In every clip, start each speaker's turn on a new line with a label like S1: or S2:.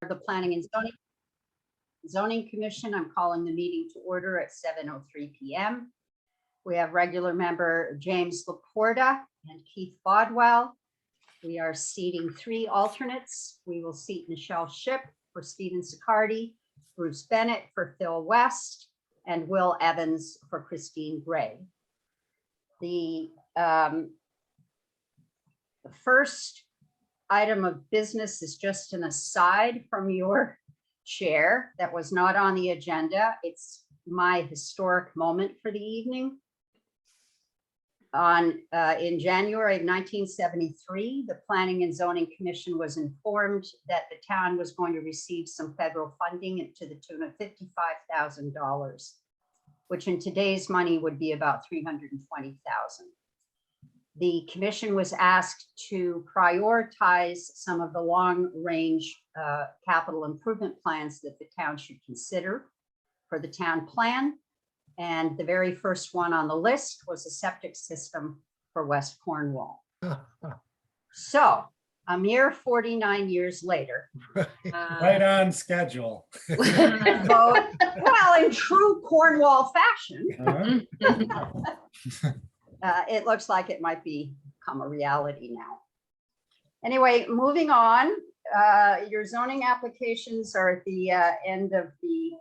S1: the Planning and Zoning Commission. I'm calling the meeting to order at 7:03 p.m. We have regular member James Laporta and Keith Bodwell. We are seating 3 alternates. We will seat Michelle Shipp for Stephen Sicardi, Bruce Bennett for Phil West, and Will Evans for Christine Gray. The first item of business is just an aside from your chair that was not on the agenda. It's my historic moment for the evening. In January of 1973, the Planning and Zoning Commission was informed that the town was going to receive some federal funding to the tune of $55,000, which in today's money would be about $320,000. The commission was asked to prioritize some of the long-range capital improvement plans that the town should consider for the town plan. And the very first one on the list was a septic system for West Cornwall. So a mere 49 years later.
S2: Right on schedule.
S1: Well, in true Cornwall fashion. It looks like it might become a reality now. Anyway, moving on, your zoning applications are at the end of the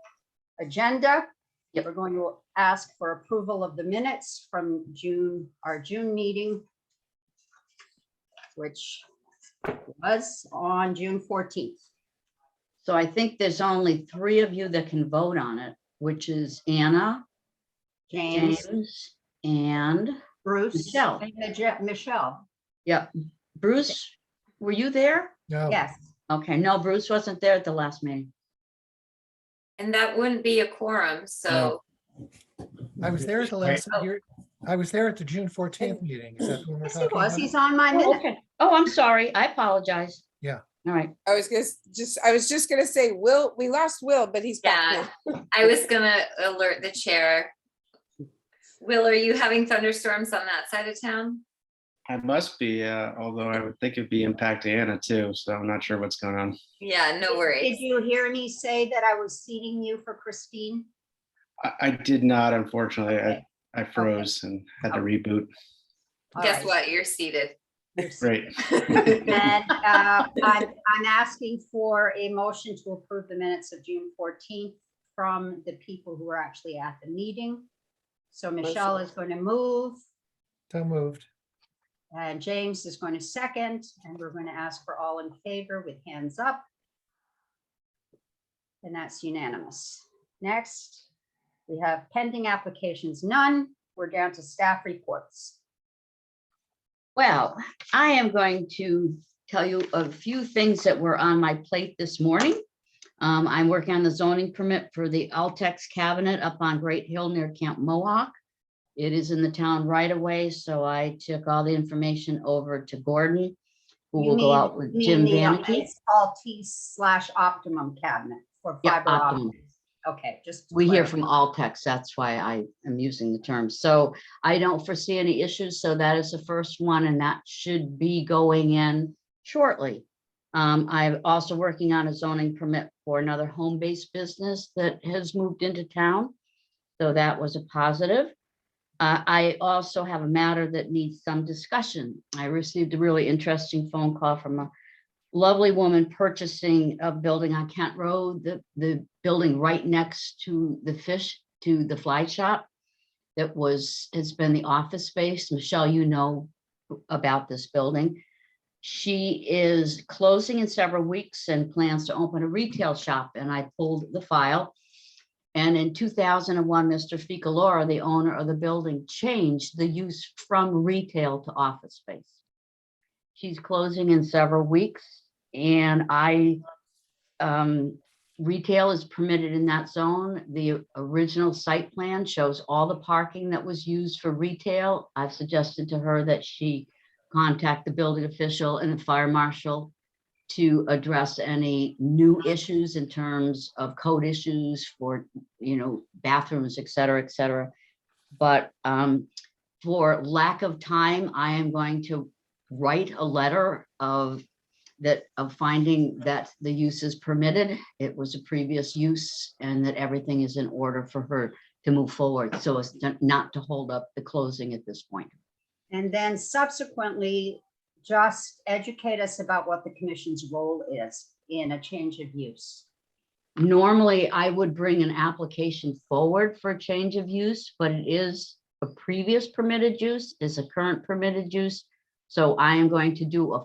S1: agenda. We're going to ask for approval of the minutes from our June meeting, which was on June 14th.
S3: So I think there's only 3 of you that can vote on it, which is Anna, James, and
S1: Bruce.
S3: Michelle.
S1: Michelle.
S3: Yep. Bruce, were you there?
S2: No.
S1: Yes.
S3: Okay, no, Bruce wasn't there at the last meeting.
S4: And that wouldn't be a quorum, so.
S2: I was there at the last year. I was there at the June 14th meeting. Is that what we're
S1: Yes, he
S2: talking
S1: was.
S2: about?
S1: He's on my
S3: Oh,
S1: minute.
S3: okay. Oh, I'm sorry. I apologize.
S2: Yeah.
S3: All right.
S5: I was just gonna say, we lost Will, but he's back
S4: Yeah,
S5: now.
S4: I was gonna alert the chair. Will, are you having thunderstorms on that side of town?
S6: I must be, although I would think it'd be impacting Anna too, so I'm not sure what's going on.
S4: Yeah, no
S1: Did
S4: worries.
S1: you hear me say that I was seating you for Christine?
S6: I did not, unfortunately.
S1: Okay.
S6: I froze and had to reboot.
S1: All
S4: Guess
S1: right.
S4: what? You're seated.
S6: Great.
S1: And I'm asking for a motion to approve the minutes of June 14th from the people who were actually at the meeting. So Michelle is going to move,
S2: So moved.
S1: and James is going to second, and we're going to ask for all in favor with hands up. And that's unanimous. Next, we have pending applications, none. We're down to staff reports.
S3: Well, I am going to tell you a few things that were on my plate this morning. I'm working on the zoning permit for the Altex cabinet up on Great Hill near Camp Mohawk. It is in the town right away, so I took all the information over to Gordon, who will go out with Jim Vanity.
S1: It's called T/Optimum cabinet for
S3: Yeah,
S1: fiber
S3: Optimum.
S1: optics. Okay, just. to
S3: We hear
S1: clarify.
S3: from Altex, that's why I am using the term. So I don't foresee any issues. So that is the first one, and that should be going in shortly. I'm also working on a zoning permit for another home-based business that has moved into town. So that was a positive. I also have a matter that needs some discussion. I received a really interesting phone call from a lovely woman purchasing a building on Kent Road, the building right next to the fly shop that has been the office space. Michelle, you know about this building. She is closing in several weeks and plans to open a retail shop, and I pulled the file. And in 2001, Mr. Ficalora, the owner of the building, changed the use from retail to office space. She's closing in several weeks, and retail is permitted in that zone. The original site plan shows all the parking that was used for retail. I've suggested to her that she contact the building official and the fire marshal to address any new issues in terms of code issues for, bathrooms, et cetera, et cetera. But for lack of time, I am going to write a letter of that of finding that the use is permitted. It was a previous use and that everything is in order for her to move forward. So as not to hold up the closing at this point.
S1: And then subsequently, just educate us about what the commission's role is in a change of use.
S3: Normally, I would bring an application forward for a change of use, but it is a previous permitted use, is a current permitted use. So I am going to do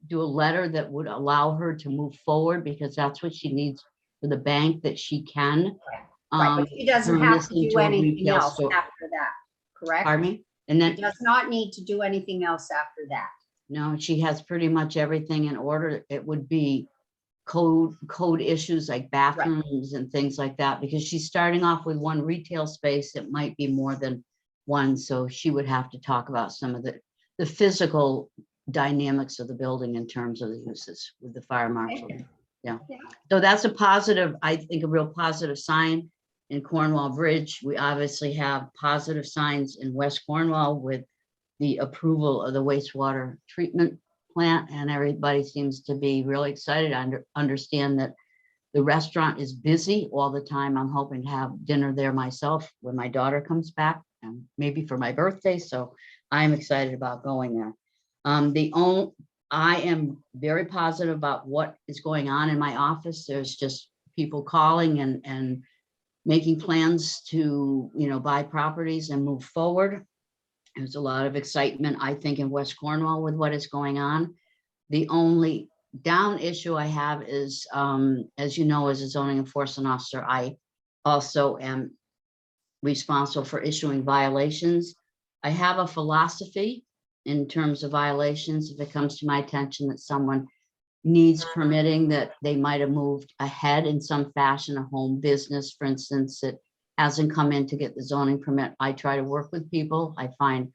S3: do a letter that would allow her to move forward because that's what she needs for the bank, that she can.
S1: Right, but she doesn't
S3: turn
S1: have
S3: this
S1: to do
S3: into a
S1: anything
S3: retail
S1: else
S3: store.
S1: after that, correct?
S3: Pardon me? And
S1: She
S3: then,
S1: does not need to do anything else after that.
S3: no, she has pretty much everything in order. It would be code issues like bathrooms and things like that, because she's starting off with one retail space. It might be more than one, so she would have to talk about some of the physical dynamics of the building in terms of the uses with the fire marshal. Yeah, so that's a positive, I think a real positive sign in Cornwall Bridge. We obviously have positive signs in West Cornwall with the approval of the wastewater treatment plant, and everybody seems to be really excited. I understand that the restaurant is busy all the time. I'm hoping to have dinner there myself when my daughter comes back, and maybe for my birthday. So I'm excited about going there. I am very positive about what is going on in my office. There's just people calling and making plans to, buy properties and move forward. There's a lot of excitement, I think, in West Cornwall with what is going on. The only down issue I have is, as you know, as a zoning enforcement officer, I also am responsible for issuing violations. I have a philosophy in terms of violations. If it comes to my attention that someone needs permitting, that they might have moved ahead in some fashion, a home business, for instance, that hasn't come in to get the zoning permit, I try to work with people. I find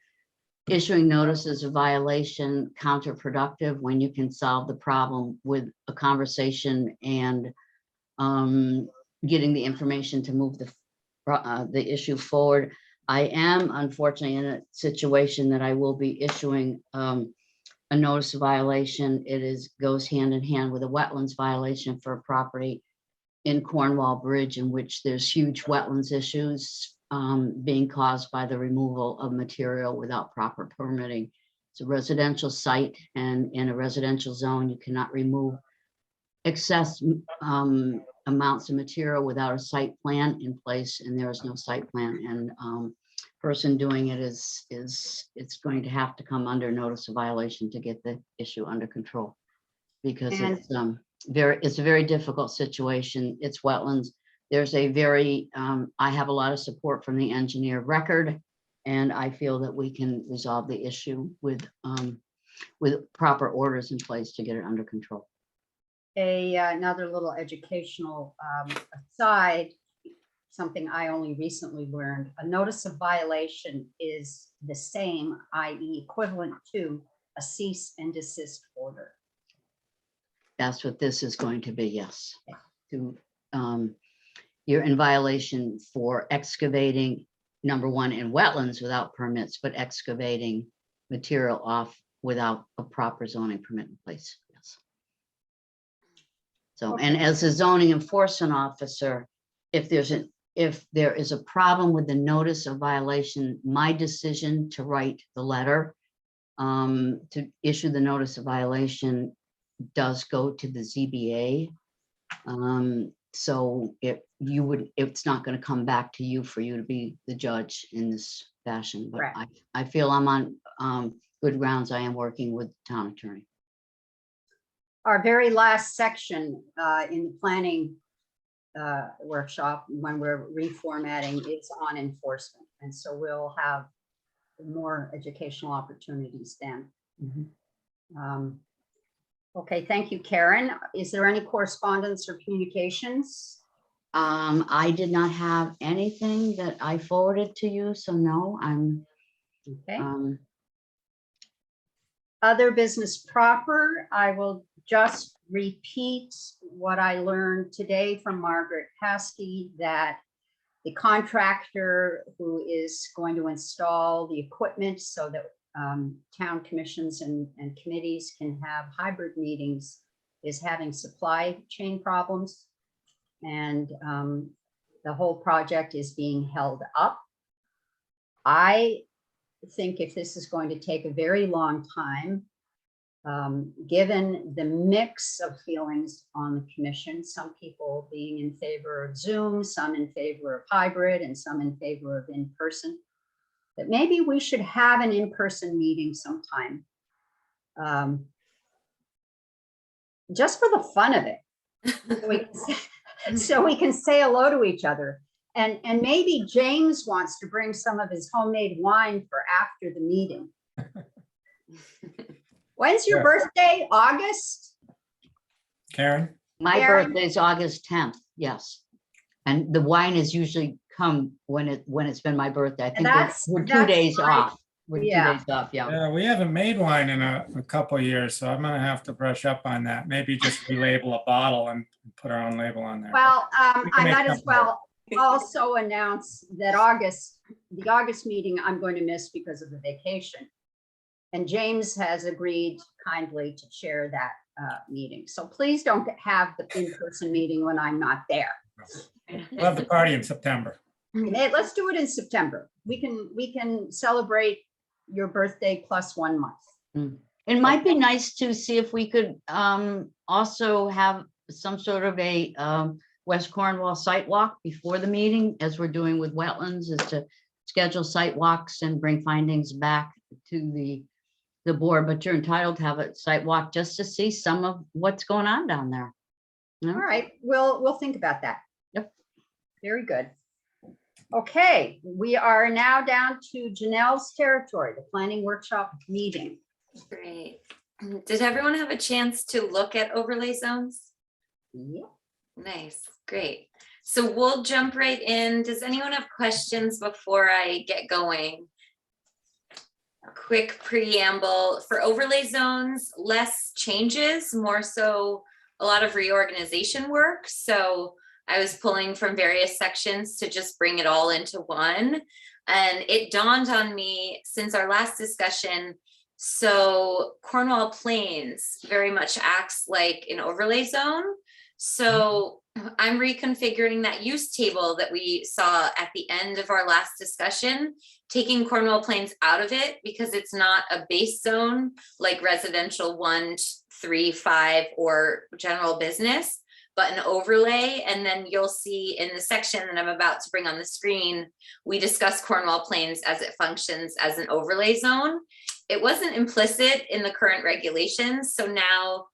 S3: issuing notices of violation counterproductive when you can solve the problem with a conversation and getting the information to move the issue forward. I am unfortunately in a situation that I will be issuing a notice of violation. It goes hand in hand with a wetlands violation for a property in Cornwall Bridge, in which there's huge wetlands issues being caused by the removal of material without proper permitting. It's a residential site, and in a residential zone, you cannot remove excess amounts of material without a site plan in place, and there is no site plan. And person doing it it's going to have to come under notice of violation to get the issue under control, because it's a very difficult situation. It's wetlands. There's I have a lot of support from the engineer of record, and I feel that we can resolve the issue with proper orders in place to get it under control.
S1: Another little educational aside, something I only recently learned, a notice of violation is the same, i.e. equivalent to a cease and desist order.
S3: That's what this is going to be, yes. You're in violation for excavating, number one, in wetlands without permits, but excavating material off without a proper zoning permit in place. Yes. So, and as a zoning enforcement officer, if there is a problem with the notice of violation, my decision to write the letter to issue the notice of violation does go to the ZBA. So it's not going to come back to you for you to be the judge in this fashion. But
S1: Correct.
S3: I feel I'm on good grounds. I am working with the town attorney.
S1: Our very last section in the planning workshop, when we're reformatting, is on enforcement. And so we'll have more educational opportunities then. Okay, thank you, Karen. Is there any correspondence or communications?
S3: I did not have anything that I forwarded to you, so no, I'm
S1: Okay. Other business proper, I will just repeat what I learned today from Margaret Paskey, that the contractor who is going to install the equipment so that town commissions and committees can have hybrid meetings is having supply chain problems. And the whole project is being held up. I think if this is going to take a very long time, given the mix of feelings on the commission, some people being in favor of Zoom, some in favor of hybrid, and some in favor of in-person, that maybe we should have an in-person meeting sometime. Just for the fun of it. So we can say hello to each other. And maybe James wants to bring some of his homemade wine for after the meeting. When's your birthday? August?
S7: Karen?
S3: My
S1: Karen?
S3: birthday's August 10th, yes. And the wine is usually come when it's been my birthday. I think we're 2
S1: that's
S3: days
S1: fine.
S3: off. We're 2
S1: Yeah.
S3: days off, yeah.
S7: Yeah, we haven't made wine in a couple of years, so I'm gonna have to brush up on that. Maybe just relabel a bottle and put our own label on there.
S1: Well,
S7: We can
S1: I
S7: make
S1: might as
S7: something
S1: well also announce that the August meeting I'm going to miss because of the vacation. And James has agreed kindly to chair that meeting. So please don't have the in-person meeting when I'm not there.
S7: We'll have the party in September.
S1: Let's do it in September. We can celebrate your birthday plus 1 month.
S3: It might be nice to see if we could also have some sort of a West Cornwall site walk before the meeting, as we're doing with wetlands, is to schedule site walks and bring findings back to the board. But you're entitled to have a site walk just to see some of what's going on down there.
S1: All right, we'll think about that.
S3: Yep.
S1: Very good. Okay, we are now down to Janelle's territory, the planning workshop meeting.
S4: Great. Did everyone have a chance to look at overlay zones?
S1: Yeah.
S4: Nice, great. So we'll jump right in. Does anyone have questions before I get going? A quick preamble for overlay zones, less changes, more so a lot of reorganization work. So I was pulling from various sections to just bring it all into one. And it dawned on me since our last discussion, so Cornwall Plains very much acts like an overlay zone. So I'm reconfiguring that use table that we saw at the end of our last discussion, taking Cornwall Plains out of it because it's not a base zone like residential 1, 3, 5 or general business, but an overlay. And then you'll see in the section that I'm about to bring on the screen, we discuss Cornwall Plains as it functions as an overlay zone. It wasn't implicit in the current regulations. So now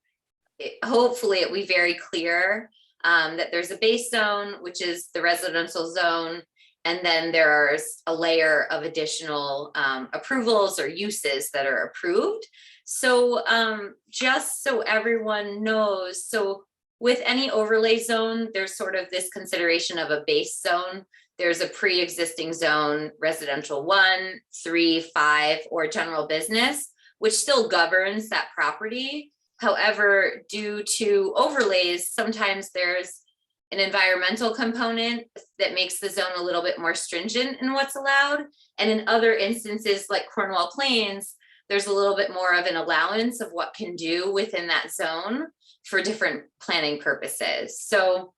S4: hopefully it will be very clear that there's a base zone, which is the residential zone. And then there's a layer of additional approvals or uses that are approved. So just so everyone knows, so with any overlay zone, there's sort of this consideration of a base zone. There's a pre-existing zone, residential 1, 3, 5, or general business, which still governs that property. However, due to overlays, sometimes there's an environmental component that makes the zone a little bit more stringent in what's allowed. And in other instances, like Cornwall Plains, there's a little bit more of an allowance of what can do within that zone for different planning purposes. So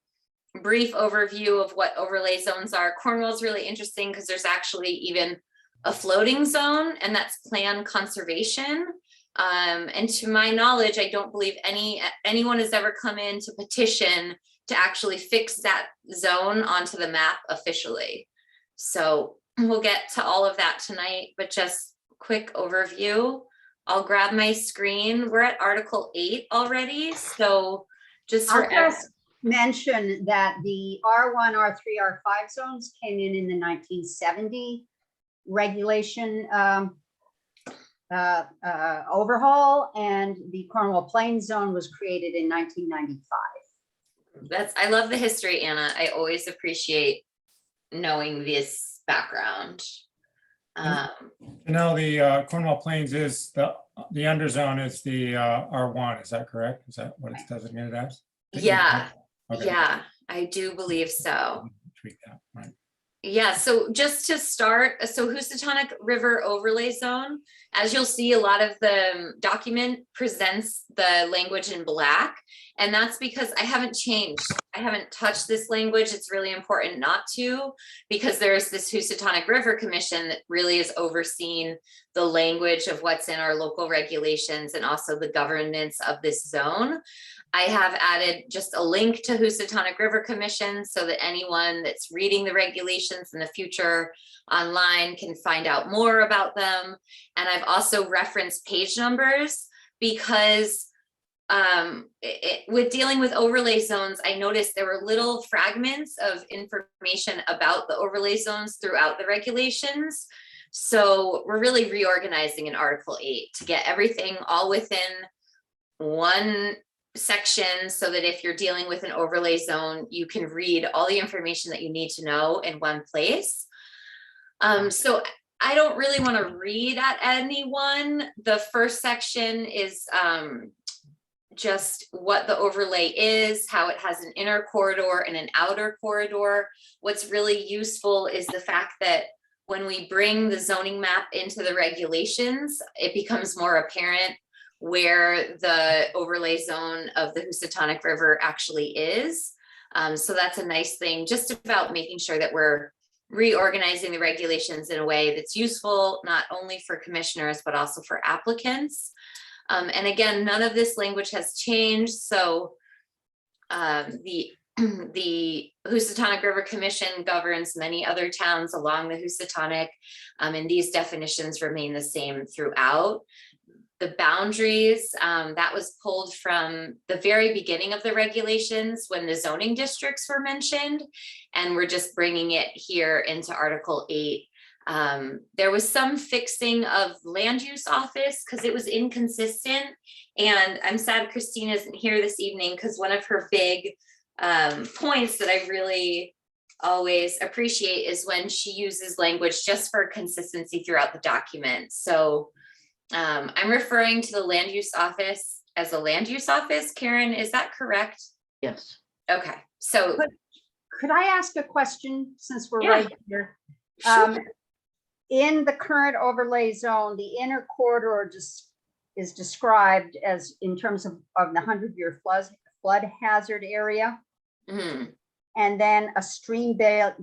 S4: brief overview of what overlay zones are. Cornwall's really interesting because there's actually even a floating zone, and that's planned conservation. And to my knowledge, I don't believe anyone has ever come in to petition to actually fix that zone onto the map officially. So we'll get to all of that tonight, but just quick overview. I'll grab my screen. We're at Article 8 already. So just for
S1: I'll just mention that the R1, R3, R5 zones came in the 1970 regulation overhaul, and the Cornwall Plains zone was created in 1995.
S4: I love the history, Anna. I always appreciate knowing this background.
S7: You know, the Cornwall Plains is the underzone is the R1, is that correct? Is that what it's designated as?
S4: Yeah,
S7: Okay.
S4: yeah, I do believe so.
S7: Tweak that, right.
S4: Yeah, so just to start, so Housatonic River Overlay Zone, as you'll see, a lot of the document presents the language in black. And that's because I haven't changed. I haven't touched this language. It's really important not to, because there's this Housatonic River Commission that really is overseeing the language of what's in our local regulations and also the governance of this zone. I have added just a link to Housatonic River Commission so that anyone that's reading the regulations in the future online can find out more about them. And I've also referenced page numbers because with dealing with overlay zones, I noticed there were little fragments of information about the overlay zones throughout the regulations. So we're really reorganizing in Article 8 to get everything all within one section so that if you're dealing with an overlay zone, you can read all the information that you need to know in one place. So I don't really want to read at anyone. The first section is just what the overlay is, how it has an inner corridor and an outer corridor. What's really useful is the fact that when we bring the zoning map into the regulations, it becomes more apparent where the overlay zone of the Housatonic River actually is. So that's a nice thing, just about making sure that we're reorganizing the regulations in a way that's useful, not only for commissioners, but also for applicants. And again, none of this language has changed. So the Housatonic River Commission governs many other towns along the Housatonic, and these definitions remain the same throughout. The boundaries, that was pulled from the very beginning of the regulations when the zoning districts were mentioned, and we're just bringing it here into Article 8. There was some fixing of land use office because it was inconsistent, and I'm sad Christine isn't here this evening because one of her big points that I really always appreciate is when she uses language just for consistency throughout the document. So I'm referring to the land use office as a land use office. Karen, is that correct?
S3: Yes.
S4: Okay, so
S1: Could I ask a question since we're
S4: Yeah.
S1: right here? In the current overlay zone, the inner corridor just is described as in terms of the 100-year flood hazard area,
S4: mhm,
S1: and then a stream belt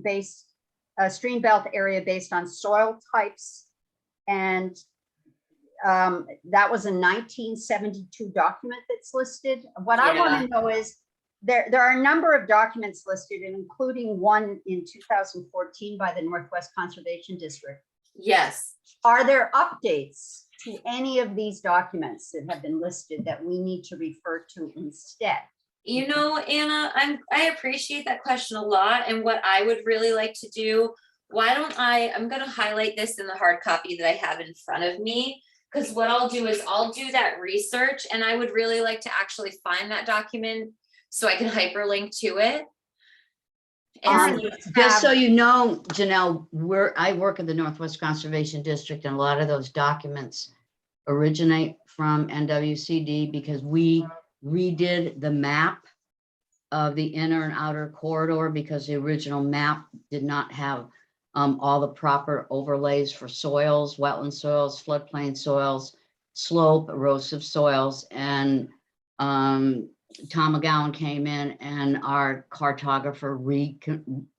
S1: area based on soil types. And that was a 1972 document that's listed. What I want to know is there are a number of documents listed, including one in 2014 by the Northwest Conservation District.
S4: yes.
S1: Are there updates to any of these documents that have been listed that we need to refer to instead?
S4: You know, Anna, I appreciate that question a lot. And what I would really like to do, I'm going to highlight this in the hard copy that I have in front of me, because what I'll do is I'll do that research, and I would really like to actually find that document so I can hyperlink to it. And
S3: Just so you know, Janelle, I work at the Northwest Conservation District, and a lot of those documents originate from NWCD because we redid the map of the inner and outer corridor because the original map did not have all the proper overlays for soils, wetland soils, floodplain soils, slope, erosive soils, and Tom McGowan came in and our cartographer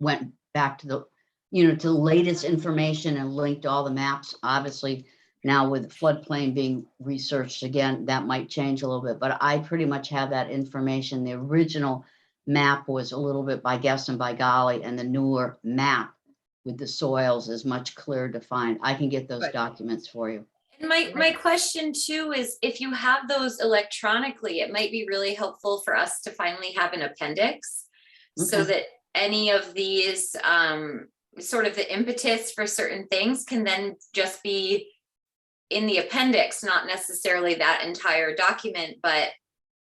S3: went back to the latest information and linked all the maps. Obviously, now with floodplain being researched again, that might change a little bit, but I pretty much have that information. The original map was a little bit by guess and by golly, and the newer map with the soils is much clearer to find. I can get those
S1: Right.
S3: documents for you.
S4: my question too is if you have those electronically, it might be really helpful for us to finally have an appendix so
S3: Okay.
S4: that any of these sort of the impetus for certain things can then just be in the appendix, not necessarily that entire document, but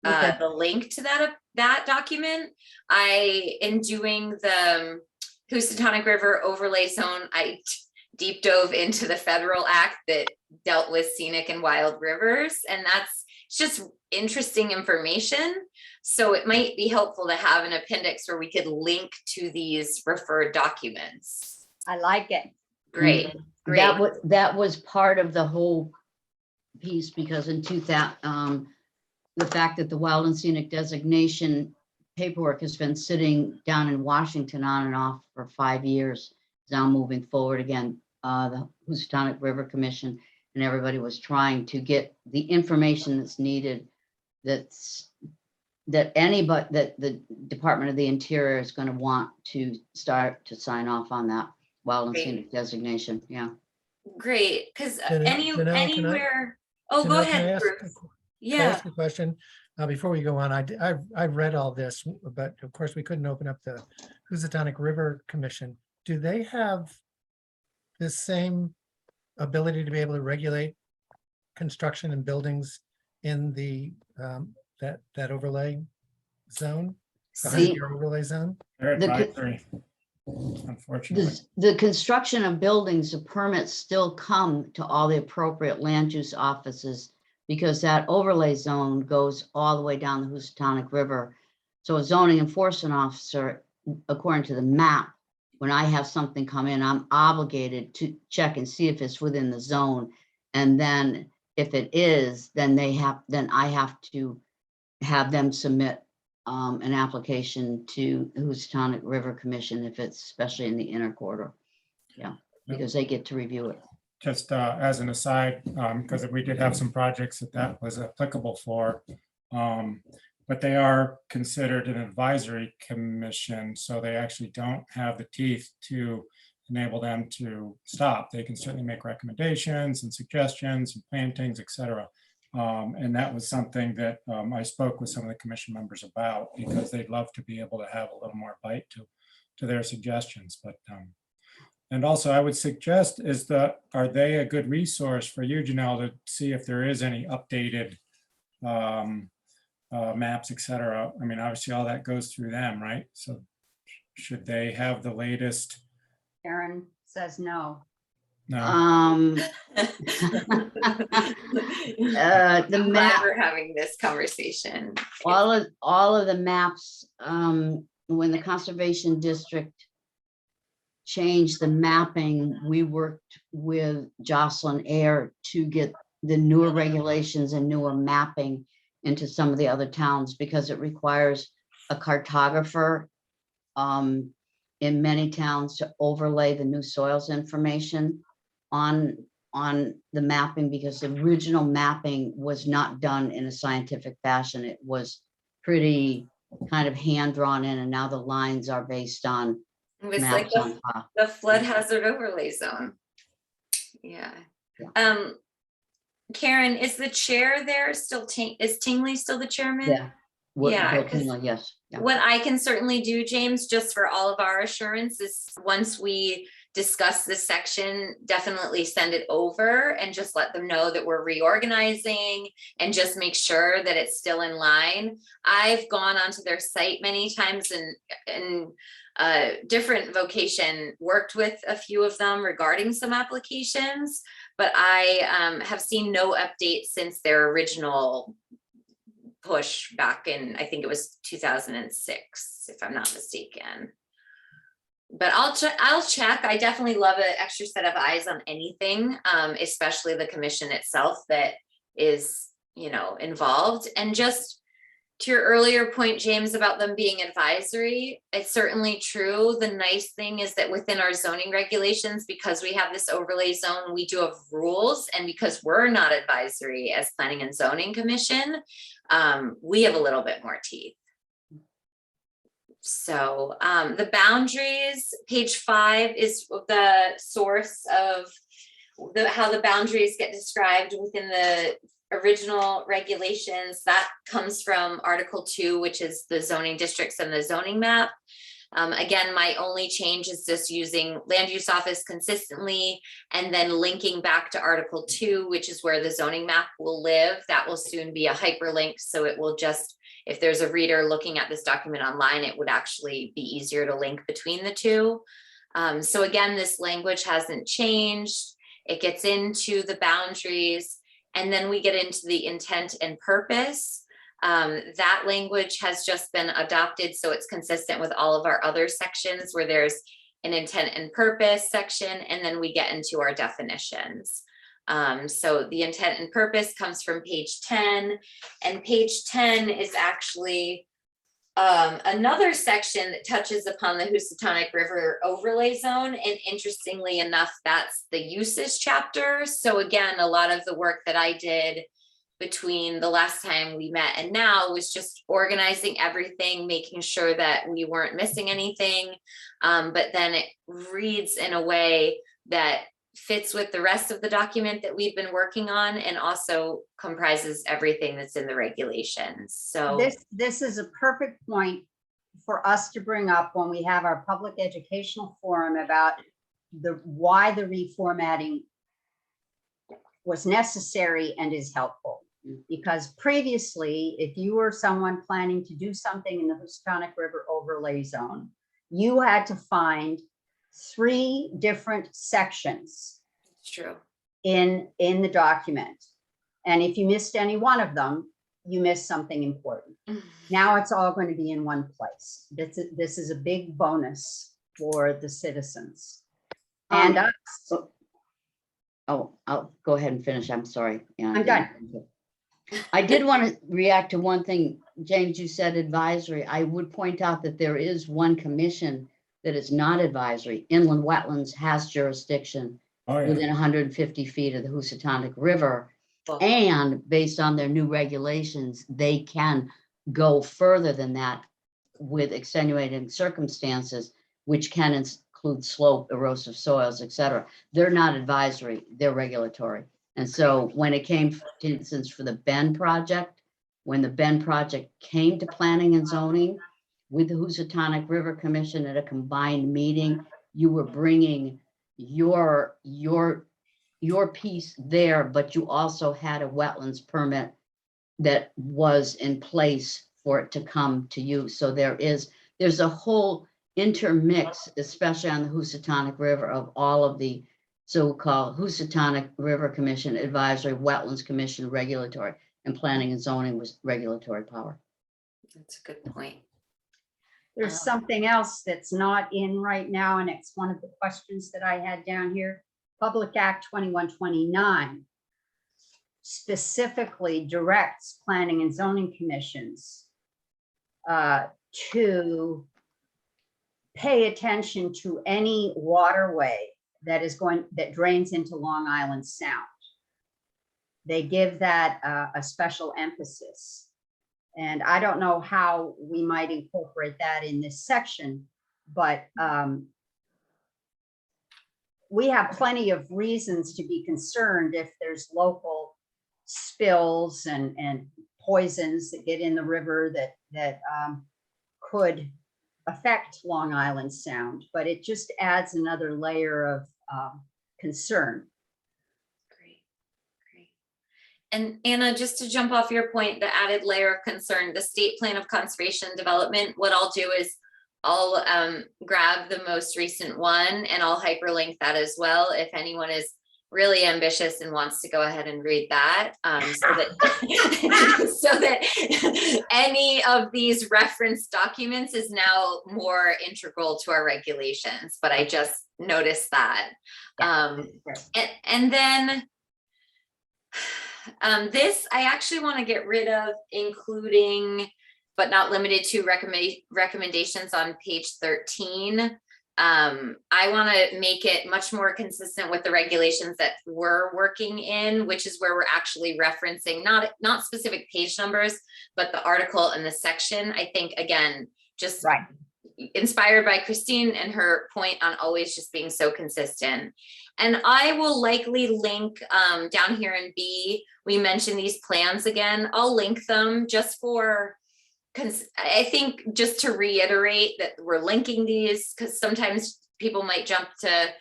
S1: Okay.
S4: the link to that document. In doing the Housatonic River Overlay Zone, I deep dove into the federal act that dealt with scenic and wild rivers, and it's just interesting information. So it might be helpful to have an appendix where we could link to these referred documents.
S1: I like it.
S4: Great,
S3: That
S4: great.
S3: was part of the whole piece, because in 2000, the fact that the wild and scenic designation paperwork has been sitting down in Washington on and off for 5 years, is now moving forward again. The Housatonic River Commission and everybody was trying to get the information that's needed, that the Department of the Interior is going to want to start to sign off on that wild and
S4: Great.
S3: scenic designation. Yeah.
S4: Great, because
S2: Janelle, can I-
S4: anywhere, oh, go
S2: Janelle, can I
S4: ahead,
S2: ask-
S4: Bruce.
S2: Can I
S4: Yeah,
S2: ask a question? Before we go on, I've read all this, but of course we couldn't open up the Housatonic River Commission. Do they have the same ability to be able to regulate construction and buildings in the, that overlay zone? The
S3: See-
S2: 100-year overlay zone?
S7: They're
S3: The co-
S7: advisory, unfortunately.
S3: The construction of buildings, the permits still come to all the appropriate land use offices, because that overlay zone goes all the way down the Housatonic River. So a zoning enforcement officer, according to the map, when I have something come in, I'm obligated to check and see if it's within the zone. And then if it is, then I have to have them submit an application to the Housatonic River Commission, if it's especially in the inner quarter. Yeah, because they get to review it.
S7: Just as an aside, because we did have some projects that was applicable for, but they are considered an advisory commission, so they actually don't have the teeth to enable them to stop. They can certainly make recommendations and suggestions and plantings, et cetera. And that was something that I spoke with some of the commission members about, because they'd love to be able to have a little more bite to their suggestions. But and also I would suggest are they a good resource for you, Janelle, to see if there is any updated maps, et cetera? I mean, obviously all that goes through them, right? So should they have the latest?
S1: Karen says no.
S7: No,
S3: The
S4: I'm glad
S3: map,
S4: we're having this conversation.
S3: all of the maps, when the Conservation District changed the mapping, we worked with Jocelyn Air to get the newer regulations and newer mapping into some of the other towns, because it requires a cartographer in many towns to overlay the new soils information on the mapping, because the original mapping was not done in a scientific fashion. It was pretty kind of hand drawn in, and now the lines are based on
S4: It was like
S3: maps on top.
S4: the flood hazard overlay zone. Yeah.
S3: Yeah.
S4: Karen, is the chair there still, is Tingley still the chairman?
S3: Yeah. What-
S4: Yeah,
S3: Bill
S4: 'cause
S3: Tingley, yes. Yeah.
S4: What I can certainly do, James, just for all of our assurance, is once we discuss this section, definitely send it over and just let them know that we're reorganizing, and just make sure that it's still in line. I've gone onto their site many times and different vocation, worked with a few of them regarding some applications, but I have seen no updates since their original push back in, I think it was 2006, if I'm not mistaken. But I'll check. I definitely love an extra set of eyes on anything, especially the commission itself that is, involved. And just to your earlier point, James, about them being advisory, it's certainly true. The nice thing is that within our zoning regulations, because we have this overlay zone, we do have rules. And because we're not advisory as Planning and Zoning Commission, we have a little bit more teeth. So the boundaries, page 5 is the source of how the boundaries get described within the original regulations. That comes from Article 2, which is the zoning districts and the zoning map. Again, my only change is just using land use office consistently, and then linking back to Article 2, which is where the zoning map will live. That will soon be a hyperlink, so it will just, if there's a reader looking at this document online, it would actually be easier to link between the two. So again, this language hasn't changed. It gets into the boundaries, and then we get into the intent and purpose. That language has just been adopted, so it's consistent with all of our other sections where there's an intent and purpose section, and then we get into our definitions. So the intent and purpose comes from page 10, and page 10 is actually another section that touches upon the Housatonic River overlay zone. And interestingly enough, that's the uses chapter. So again, a lot of the work that I did between the last time we met and now was just organizing everything, making sure that we weren't missing anything. But then it reads in a way that fits with the rest of the document that we've been working on, and also comprises everything that's in the regulations. So
S1: This is a perfect point for us to bring up when we have our public educational forum about why the reformatting was necessary and is helpful. Because previously, if you were someone planning to do something in the Housatonic River overlay zone, you had to find 3 different sections
S4: it's true.
S1: in the document. And if you missed any one of them, you missed something important. Now it's all going to be in one place. This is a big bonus for the citizens. And us.
S3: Oh, I'll go ahead and finish. I'm sorry. Yeah,
S1: I'm done.
S3: I did want to react to one thing. James, you said advisory. I would point out that there is one commission that is not advisory. Inland Wetlands has jurisdiction
S7: Oh, yeah.
S3: within 150 feet of the Housatonic River.
S4: Well,
S3: And based on their new regulations, they can go further than that with extenuating circumstances, which can include slope, erosive soils, et cetera. They're not advisory, they're regulatory. And so when it came, for instance, for the Bend project, when the Bend project came to planning and zoning with the Housatonic River Commission at a combined meeting, you were bringing your piece there, but you also had a wetlands permit that was in place for it to come to you. So there's a whole intermix, especially on the Housatonic River, of all of the so-called Housatonic River Commission Advisory, Wetlands Commission Regulatory, and Planning and Zoning was regulatory power.
S4: that's a good point.
S1: There's something else that's not in right now, and it's one of the questions that I had down here. Public Act 2129 specifically directs planning and zoning commissions to pay attention to any waterway that drains into Long Island Sound. They give that a special emphasis. And I don't know how we might incorporate that in this section, but we have plenty of reasons to be concerned if there's local spills and poisons that get in the river that could affect Long Island Sound, but it just adds another layer of concern.
S4: Great. And Anna, just to jump off your point, the added layer of concern, the state plan of conservation and development, what I'll do is I'll grab the most recent one and I'll hyperlink that as well. If anyone is really ambitious and wants to go ahead and read that, so that any of these reference documents is now more integral to our regulations, but I just noticed that. And then this I actually want to get rid of, including but not limited to recommendations on page 13. I want to make it much more consistent with the regulations that we're working in, which is where we're actually referencing not specific page numbers, but the article and the section. I think, again, just
S1: Right.
S4: Inspired by Christine and her point on always just being so consistent. And I will likely link down here in B, we mentioned these plans again. I'll link them just for, I think just to reiterate that we're linking these, because sometimes people might jump to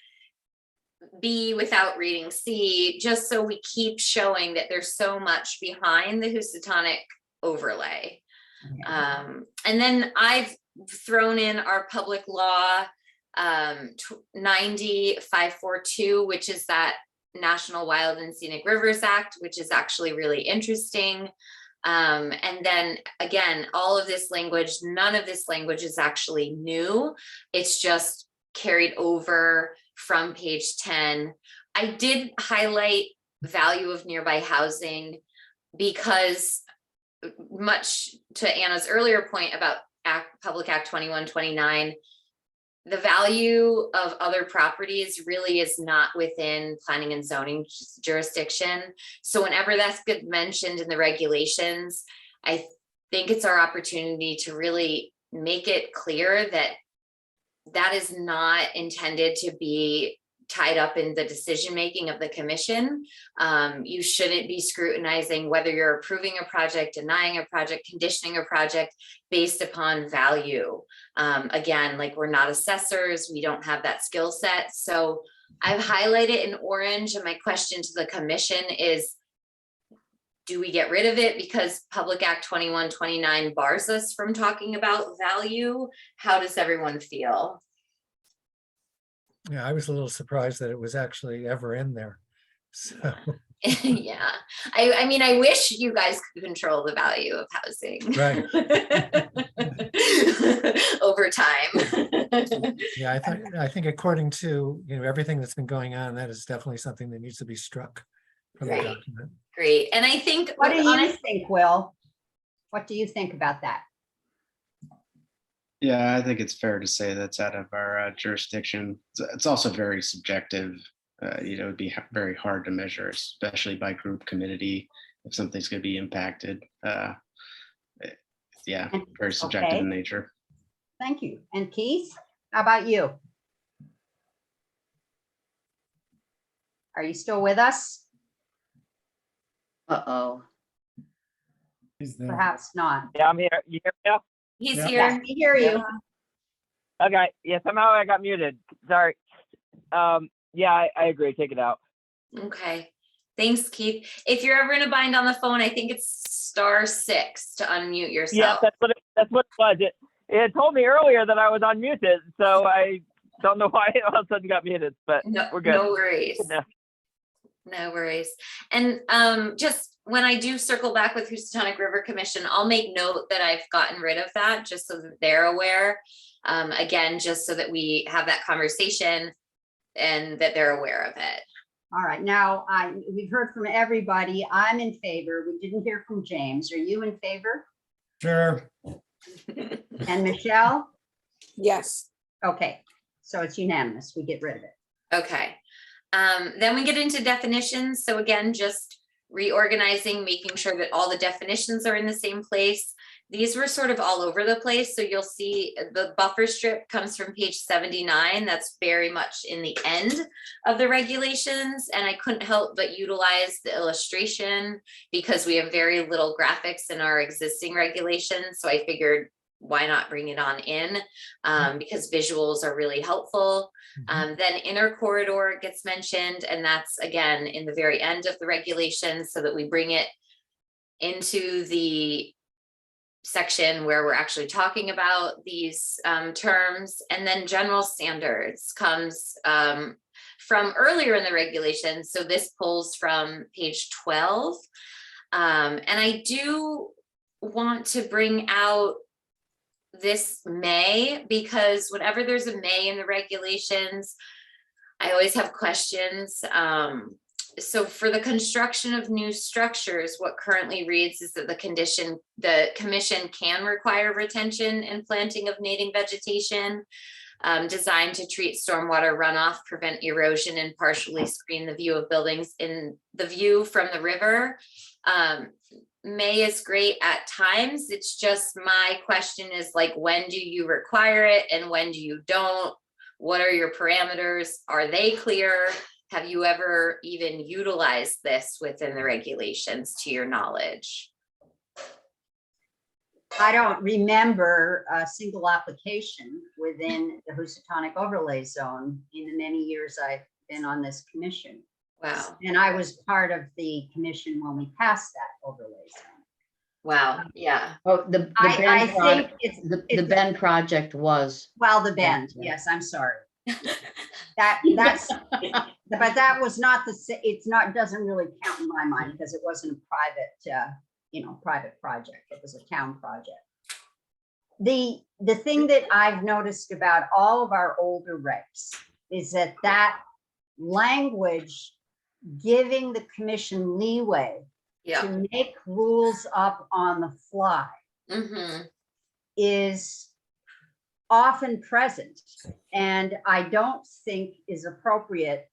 S4: B without reading C, just so we keep showing that there's so much behind the Housatonic overlay. And then I've thrown in our public law 90-542, which is that National Wild and Scenic Rivers Act, which is actually really interesting. And then again, all of this language, none of this language is actually new. It's just carried over from page 10. I did highlight value of nearby housing because much to Anna's earlier point about Public Act 2129, the value of other properties really is not within planning and zoning jurisdiction. So whenever that's been mentioned in the regulations, I think it's our opportunity to really make it clear that that is not intended to be tied up in the decision-making of the commission. You shouldn't be scrutinizing whether you're approving a project, denying a project, conditioning a project based upon value. Again, like, we're not assessors, we don't have that skill set. So I've highlighted in orange, and my question to the commission is, do we get rid of it because Public Act 2129 bars us from talking about value? How does everyone feel?
S2: Yeah, I was a little surprised that it was actually ever in there. So,
S4: Yeah, I mean, I wish you guys could control the value of housing.
S2: Right.
S4: Over time.
S2: yeah, I think according to, everything that's been going on, that is definitely something that needs to be struck from the
S4: Right.
S2: document.
S4: Great, and I think.
S1: What do you think, Will? What do you think about that?
S6: Yeah, I think it's fair to say that's out of our jurisdiction. It's also very subjective. It'd be very hard to measure, especially by group community, if something's going to be impacted. Yeah, very subjective
S1: Okay.
S6: in nature.
S1: Thank you. And Keith, how about you? Are you still with us?
S3: Uh-oh.
S7: He's there.
S1: Perhaps not.
S8: Yeah, I'm here. You hear me now?
S4: He's
S7: Yeah.
S1: Yes,
S4: here.
S1: we hear you.
S8: Okay. Yeah, somehow I got muted. Sorry. Yeah, I agree. Take it out.
S4: Okay, thanks, Keith. If you're ever in a bind on the phone, I think it's *6 to unmute
S8: Yeah,
S4: yourself.
S8: that's what it was. It told me earlier that I was unmuted, so I don't know why it all of a sudden got muted, but
S4: No,
S8: we're good.
S4: no worries.
S8: No.
S4: No worries. And just when I do circle back with Housatonic River Commission, I'll make note that I've gotten rid of that just so that they're aware. Again, just so that we have that conversation and that they're aware of it.
S1: All right, now we've heard from everybody. I'm in favor. We didn't hear from James. Are you in favor?
S7: Sure.
S1: And Michelle?
S5: Yes.
S1: Okay, so it's unanimous. We get rid of it.
S4: Okay. Then we get into definitions. So again, just reorganizing, making sure that all the definitions are in the same place. These were sort of all over the place. So you'll see the buffer strip comes from page 79. That's very much in the end of the regulations. And I couldn't help but utilize the illustration because we have very little graphics in our existing regulations. So I figured, why not bring it on in? Because visuals are really helpful. Then inner corridor gets mentioned, and that's again in the very end of the regulations so that we bring it into the section where we're actually talking about these terms. And then general standards comes from earlier in the regulations. So this pulls from page 12. And I do want to bring out this may, because whenever there's a may in the regulations, I always have questions. So for the construction of new structures, what currently reads is that the commission can require retention and planting of native vegetation designed to treat stormwater runoff, prevent erosion, and partially screen the view of buildings in the view from the river. May is great at times. It's just my question is like, when do you require it and when do you don't? What are your parameters? Are they clear? Have you ever even utilized this within the regulations to your knowledge?
S1: I don't remember a single application within the Housatonic overlay zone in the many years I've been on this commission.
S4: Wow.
S1: And I was part of the commission when we passed that overlay zone.
S4: Wow. Yeah.
S3: Oh, the
S1: I
S3: Ben
S1: think
S3: project,
S1: it's,
S3: the Ben project was.
S1: well, the bend,
S3: Yeah.
S1: yes, I'm sorry. That's, but that was not it's not, doesn't really count in my mind because it wasn't a private, private project. It was a town project. The thing that I've noticed about all of our older regs is that language giving the commission leeway
S4: Yeah.
S1: to make rules up on the fly is often present, and I don't think is appropriate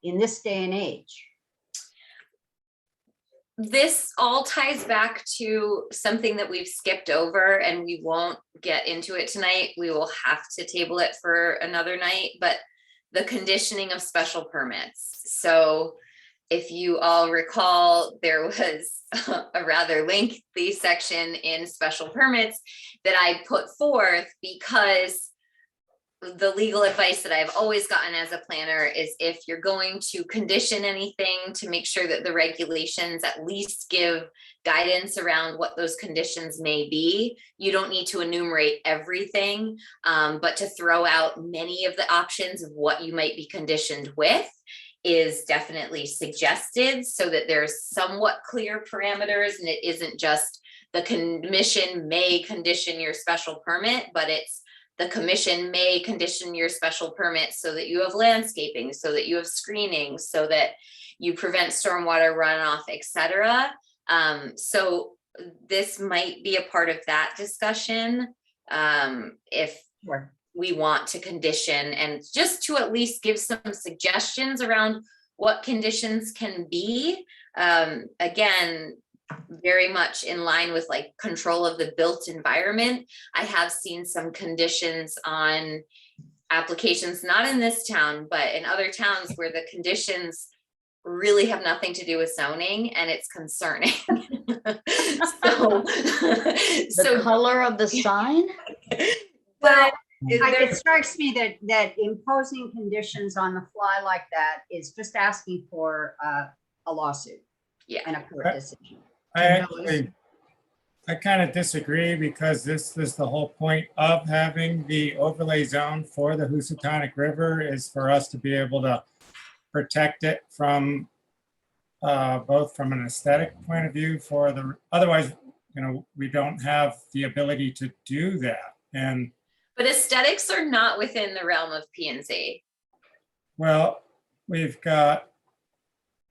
S1: in this day and age.
S4: This all ties back to something that we've skipped over, and we won't get into it tonight. We will have to table it for another night, but the conditioning of special permits. So if you all recall, there was a rather lengthy section in special permits that I put forth because the legal advice that I've always gotten as a planner is if you're going to condition anything, to make sure that the regulations at least give guidance around what those conditions may be. You don't need to enumerate everything, but to throw out many of the options of what you might be conditioned with is definitely suggested, so that there's somewhat clear parameters and it isn't just the commission may condition your special permit, but it's the commission may condition your special permit so that you have landscaping, so that you have screening, so that you prevent stormwater runoff, etc. So this might be a part of that discussion. If
S1: Sure.
S4: we want to condition, and just to at least give some suggestions around what conditions can be. Again, very much in line with like control of the built environment. I have seen some conditions on applications, not in this town, but in other towns where the conditions really have nothing to do with zoning, and it's concerning.
S3: The color of the sign?
S1: Well,
S4: There-
S1: it strikes me that imposing conditions on the fly like that is just asking for a lawsuit.
S4: Yeah.
S1: And a court decision.
S7: I kind of disagree, because this is the whole point of having the overlay zone for the Housatonic River, is for us to be able to protect it from both from an aesthetic point of view for the, otherwise, we don't have the ability to do that. And
S4: But aesthetics are not within the realm of P&Z.
S7: well, we've got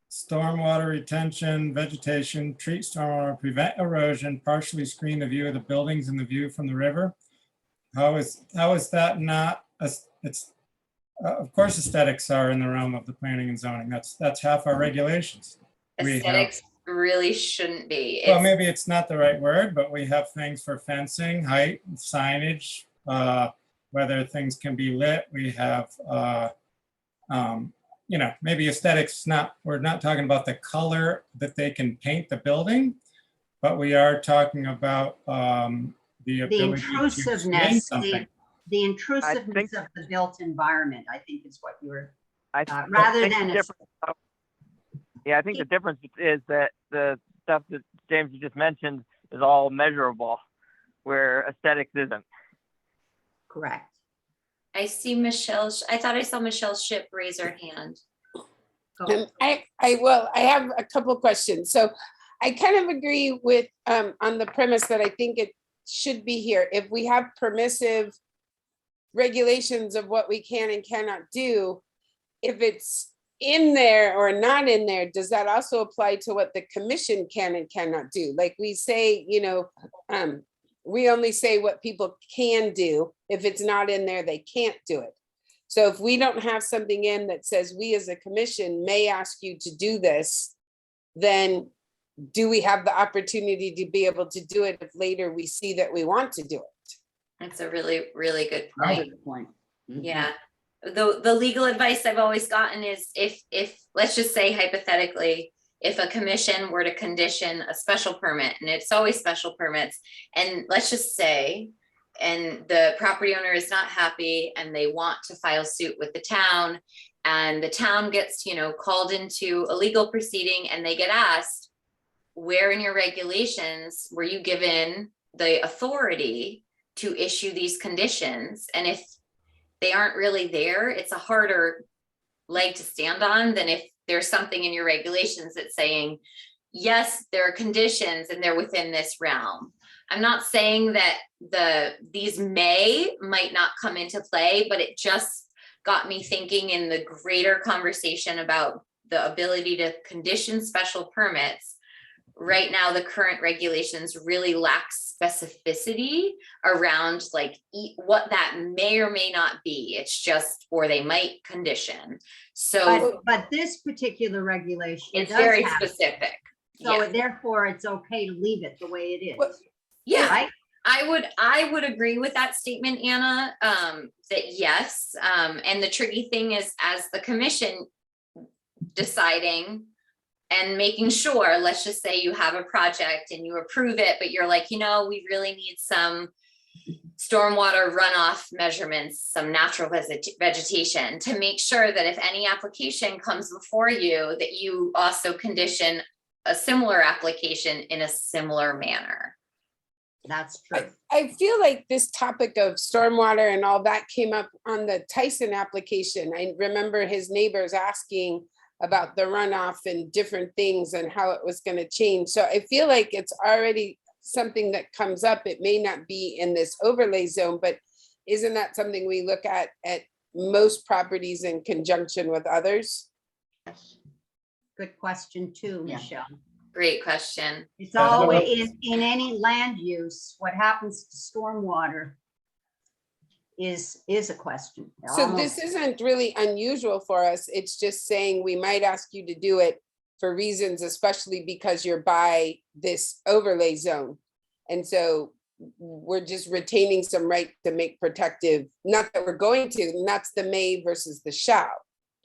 S7: stormwater retention, vegetation, treat stormwater, prevent erosion, partially screen the view of the buildings and the view from the river. How is that not, it's, of course, aesthetics are in the realm of the planning and zoning. That's half our regulations.
S4: Aesthetics really shouldn't be.
S7: Well,
S4: It's-
S7: maybe it's not the right word, but we have things for fencing, height, signage, whether things can be lit. We have, maybe aesthetics, we're not talking about the color that they can paint the building, but we are talking about the ability to screen
S1: intrusiveness,
S7: something.
S1: the intrusiveness
S8: think-
S1: of the built environment, I think is what you were,
S8: I
S1: rather
S8: think
S1: than
S8: the
S1: a-
S8: difference- Yeah, I think the difference is that the stuff that James you just mentioned is all measurable, where aesthetics isn't.
S1: correct.
S4: I see Michelle. I thought I saw Michelle Ship raise her hand.
S1: Go.
S5: I have a couple of questions. So I kind of agree with, on the premise that I think it should be here. If we have permissive regulations of what we can and cannot do, if it's in there or not in there, does that also apply to what the commission can and cannot do? Like we say, we only say what people can do. If it's not in there, they can't do it. So if we don't have something in that says we as a commission may ask you to do this, then do we have the opportunity to be able to do it if later we see that we want to do it?
S4: That's a really, really good
S3: Right.
S4: point.
S3: Good point. Mhm.
S4: Yeah. The legal advice I've always gotten is if let's just say hypothetically, if a commission were to condition a special permit, and it's always special permits, and let's just say, and the property owner is not happy and they want to file suit with the town, and the town gets, called into a legal proceeding, and they get asked, where in your regulations were you given the authority to issue these conditions? And if they aren't really there, it's a harder leg to stand on than if there's something in your regulations that's saying, yes, there are conditions and they're within this realm. I'm not saying that these might not come into play, but it just got me thinking in the greater conversation about the ability to condition special permits. Right now, the current regulations really lack specificity around like what that may or may not be. It's just, or they might condition. So
S1: But this particular regulation
S4: it's
S1: does
S4: very
S1: have,
S4: specific.
S1: so
S4: Yeah.
S1: therefore it's okay to leave it the way it
S5: Well,
S1: is.
S4: Yeah.
S1: Right?
S4: I would agree with that statement, Anna, that yes. And the tricky thing is, as the commission deciding and making sure, let's just say you have a project and you approve it, but you're like, we really need some stormwater runoff measurements, some natural vegetation, to make sure that if any application comes before you, that you also condition a similar application in a similar manner.
S1: That's true.
S5: I feel like this topic of stormwater and all that came up on the Tyson application. I remember his neighbors asking about the runoff and different things and how it was going to change. So I feel like it's already something that comes up. It may not be in this overlay zone, but isn't that something we look at most properties in conjunction with others?
S1: Good question too,
S3: Yeah.
S1: Michelle.
S4: Great question.
S1: It's always in any land use, what happens to stormwater is a question.
S5: So this isn't really unusual for us. It's just saying we might ask you to do it for reasons, especially because you're by this overlay zone. And so we're just retaining some right to make protective, not that we're going to, and that's the may versus the shall.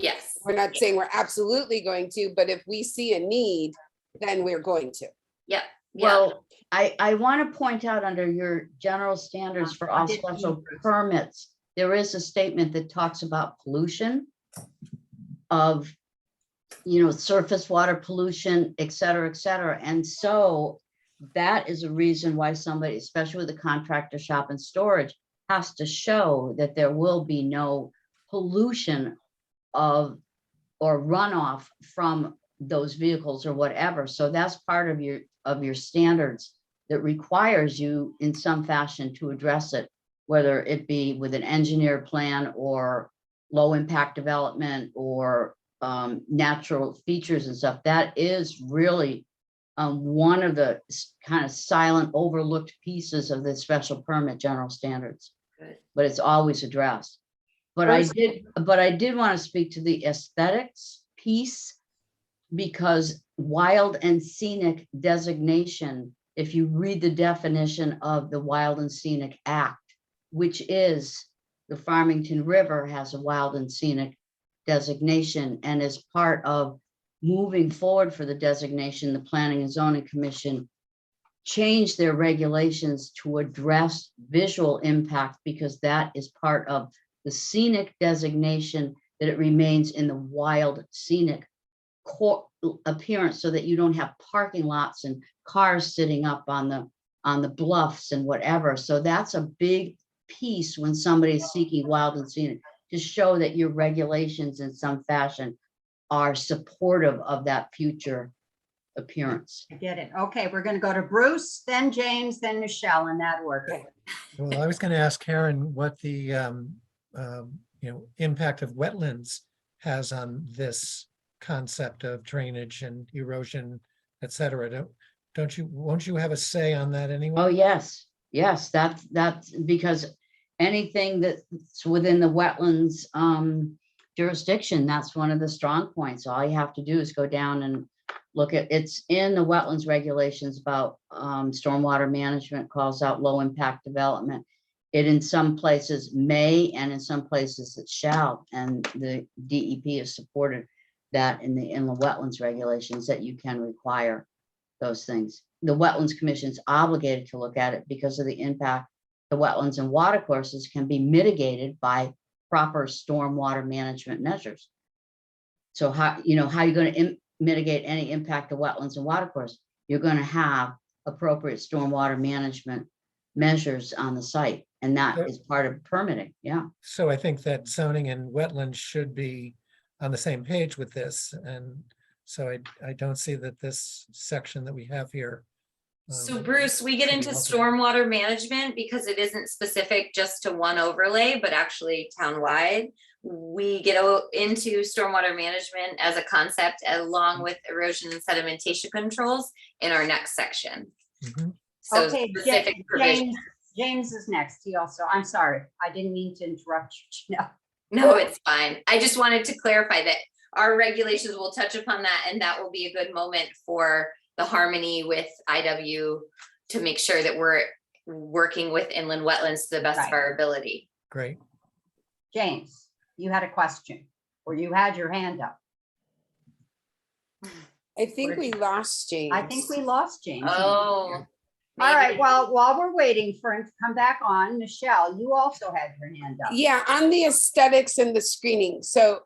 S4: Yes.
S5: We're not saying we're absolutely going to, but if we see a need, then we're going to.
S4: Yep.
S3: Well, I want to point out under your general standards for all special permits, there is a statement that talks about pollution of, surface water pollution, et cetera, et cetera. And so that is a reason why somebody, especially with a contractor shop and storage, has to show that there will be no pollution of or runoff from those vehicles or whatever. So that's part of your standards that requires you in some fashion to address it, whether it be with an engineered plan or low impact development or natural features and stuff. That is really one of the kind of silent overlooked pieces of the special permit general standards.
S4: Good.
S3: But it's always addressed. But I did want to speak to the aesthetics piece, because wild and scenic designation, if you read the definition of the Wild and Scenic Act, which is the Farmington River has a wild and scenic designation, and as part of moving forward for the designation, the Planning and Zoning Commission changed their regulations to address visual impact, because that is part of the scenic designation, that it remains in the wild scenic appearance, so that you don't have parking lots and cars sitting up on the bluffs and whatever. So that's a big piece when somebody is seeking wild and scenic, to show that your regulations in some fashion are supportive of that future appearance.
S1: I get it. Okay, we're going to go to Bruce, then James, then Michelle in that order.
S2: Well, I was going to ask Karen what the impact of wetlands has on this concept of drainage and erosion, et cetera. Won't you have a say on that anyway?
S3: Oh, yes, that's because anything that's within the wetlands jurisdiction, that's one of the strong points. All you have to do is go down and look at, it's in the wetlands regulations about stormwater management, calls out low impact development. It in some places may, and in some places it shall, and the DEP has supported that in the inland wetlands regulations, that you can require those things. The Wetlands Commission is obligated to look at it because of the impact the wetlands and watercourses can be mitigated by proper stormwater management measures. So how you're going to mitigate any impact of wetlands and watercourse? You're going to have appropriate stormwater management measures on the site, and that is part of permitting. Yeah.
S2: So I think that zoning and wetlands should be on the same page with this, and so I don't see that this section that we have here
S4: So Bruce, we get
S2: City
S4: into
S2: welcome.
S4: stormwater management because it isn't specific just to one overlay, but actually townwide. We get into stormwater management as a concept along with erosion and sedimentation controls in our next section.
S2: Mhm.
S4: So
S1: Okay,
S4: specific provision.
S1: James is next. He also, I'm sorry, I didn't mean to interrupt you. No.
S4: No, it's fine. I just wanted to clarify that our regulations will touch upon that, and that will be a good moment for the harmony with IW to make sure that we're working with inland wetlands to the best of
S1: Right.
S4: our ability.
S2: Great.
S1: James, you had a question, or you had your hand up.
S5: I think we lost James.
S1: I think we lost James.
S4: Oh.
S1: All right,
S4: maybe.
S1: well, while we're waiting for him to come back on, Michelle, you also had your hand up.
S5: Yeah, on the aesthetics and the screening. So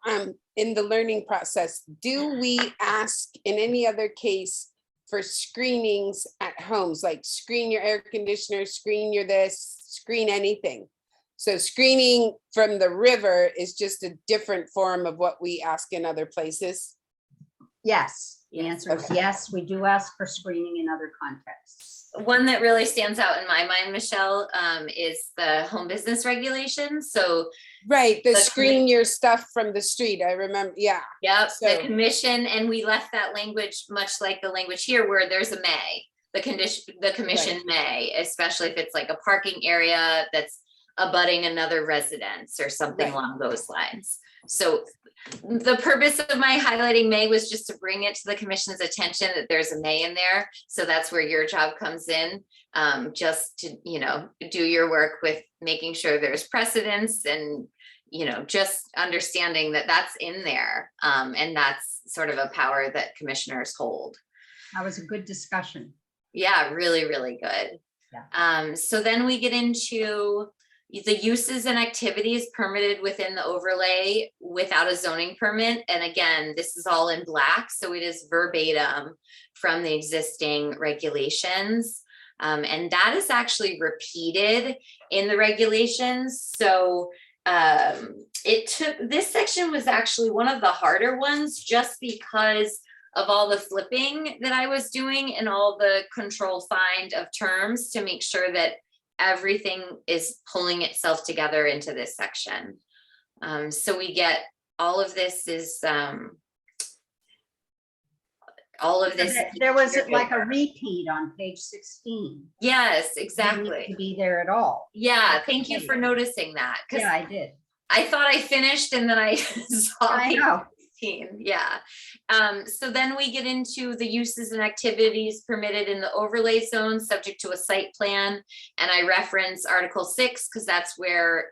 S5: in the learning process, do we ask in any other case for screenings at homes, like screen your air conditioner, screen your this, screen anything? So screening from the river is just a different form of what we ask in other places.
S1: Yes, the
S4: Yes.
S1: answer is
S5: Okay.
S1: yes, we do ask for screening in other contexts.
S4: One that really stands out in my mind, Michelle, is the home business regulations. So,
S5: Right, the
S4: The
S5: screen your stuff from the street, I remember, yeah.
S4: yep, the
S5: So-
S4: commission, and we left that language much like the language here where there's a may. The commission may, especially if it's like a parking area that's abutting another residence or something
S5: Right.
S4: along those lines. So the purpose of my highlighting may was just to bring it to the commission's attention that there's a may in there. So that's where your job comes in, just to, do your work with making sure there's precedence and, just understanding that that's in there. And that's sort of a power that commissioners hold.
S1: That was a good discussion.
S4: Yeah, really, really good.
S1: Yeah.
S4: So then we get into the uses and activities permitted within the overlay without a zoning permit. And again, this is all in black, so it is verbatim from the existing regulations. And that is actually repeated in the regulations. So this section was actually one of the harder ones just because of all the flipping that I was doing and all the control find of terms to make sure that everything is pulling itself together into this section. So we get all of this is
S1: There was like a repeat on page 16.
S4: Yes,
S1: Didn't need
S4: exactly.
S1: to be there at all.
S4: Yeah, thank you for noticing that, because
S1: Yeah, I did.
S4: I thought I finished and then I saw
S1: I
S4: page
S1: know.
S4: 16. Yeah. So then we get into the uses and activities permitted in the overlay zone subject to a site plan. And I reference Article 6 because that's where,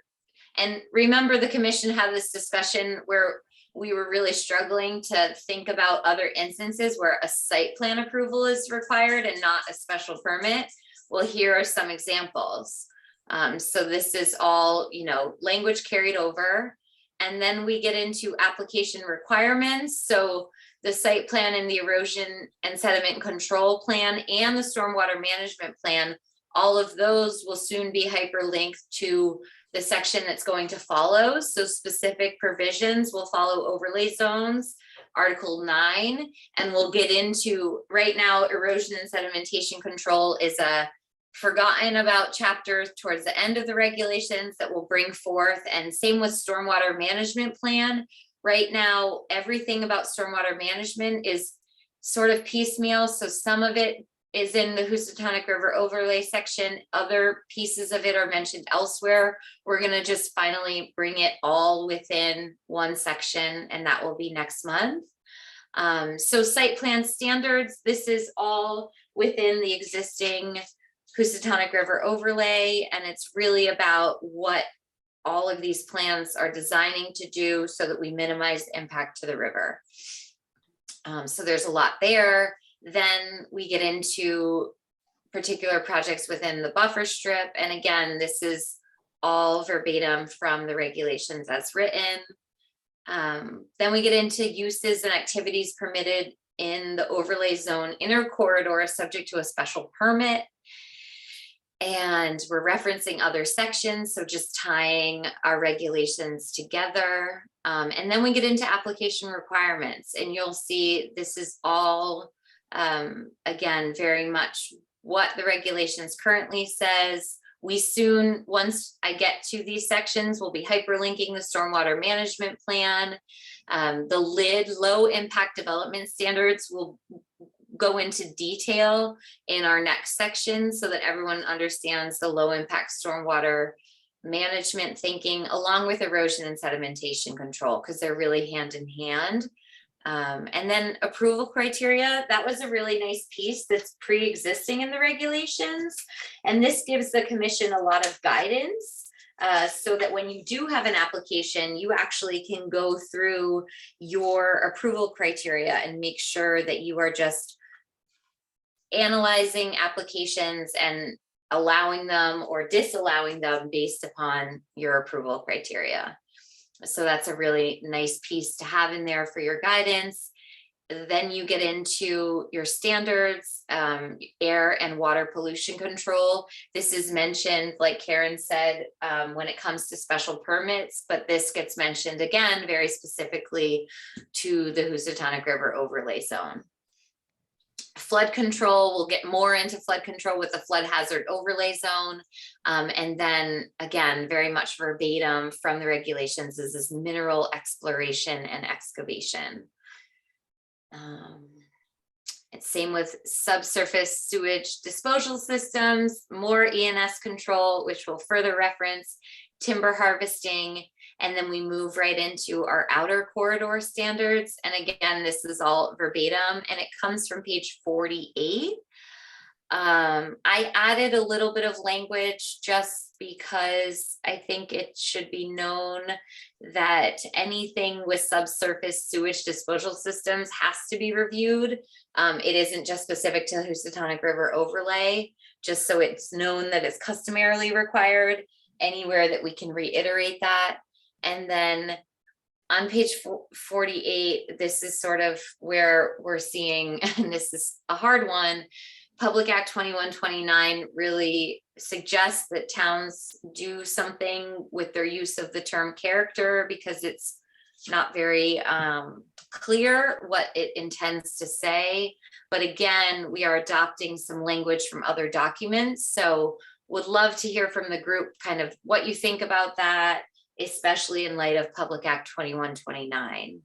S4: and remember the commission had this discussion where we were really struggling to think about other instances where a site plan approval is required and not a special permit. Well, here are some examples. So this is all, language carried over. And then we get into application requirements. So the site plan and the erosion and sediment control plan and the stormwater management plan, all of those will soon be hyperlinked to the section that's going to follow. So specific provisions will follow overlay zones, Article 9, and we'll get into, right now, erosion and sedimentation control is a forgotten about chapter towards the end of the regulations that will bring forth, and same with stormwater management plan. Right now, everything about stormwater management is sort of piecemeal. So some of it is in the Housatonic River overlay section. Other pieces of it are mentioned elsewhere. We're gonna just finally bring it all within one section, and that will be next month. So site plan standards, this is all within the existing Housatonic River overlay, and it's really about what all of these plans are designing to do so that we minimize the impact to the river. So there's a lot there. Then we get into particular projects within the buffer strip. And again, this is all verbatim from the regulations as written. Then we get into uses and activities permitted in the overlay zone inner corridor subject to a special permit. And we're referencing other sections, so just tying our regulations together. And then we get into application requirements, and you'll see this is all, again, very much what the regulations currently says. We soon, once I get to these sections, we'll be hyperlinking the stormwater management plan. The LID, low impact development standards, will go into detail in our next section so that everyone understands the low impact stormwater management thinking, along with erosion and sedimentation control, because they're really hand in hand. And then approval criteria, that was a really nice piece that's pre-existing in the regulations. And this gives the commission a lot of guidance, so that when you do have an application, you actually can go through your approval criteria and make sure that you are just analyzing applications and allowing them or disallowing them based upon your approval criteria. So that's a really nice piece to have in there for your guidance. Then you get into your standards, air and water pollution control. This is mentioned, like Karen said, when it comes to special permits, but this gets mentioned again very specifically to the Housatonic River overlay zone. Flood control, we'll get more into flood control with the flood hazard overlay zone. And then again, very much verbatim from the regulations is this mineral exploration and excavation. It's same with subsurface sewage disposal systems, more ENS control, which will further reference timber harvesting. And then we move right into our outer corridor standards. And again, this is all verbatim and it comes from page 48. I added a little bit of language just because I think it should be known that anything with subsurface sewage disposal systems has to be reviewed. It isn't just specific to the Housatonic River overlay, just so it's known that it's customarily required anywhere that we can reiterate that. And then on page 48, this is sort of where we're seeing, and this is a hard one, Public Act 2129 really suggests that towns do something with their use of the term character, because it's not very clear what it intends to say. But again, we are adopting some language from other documents. So would love to hear from the group kind of what you think about that, especially in light of Public Act 2129.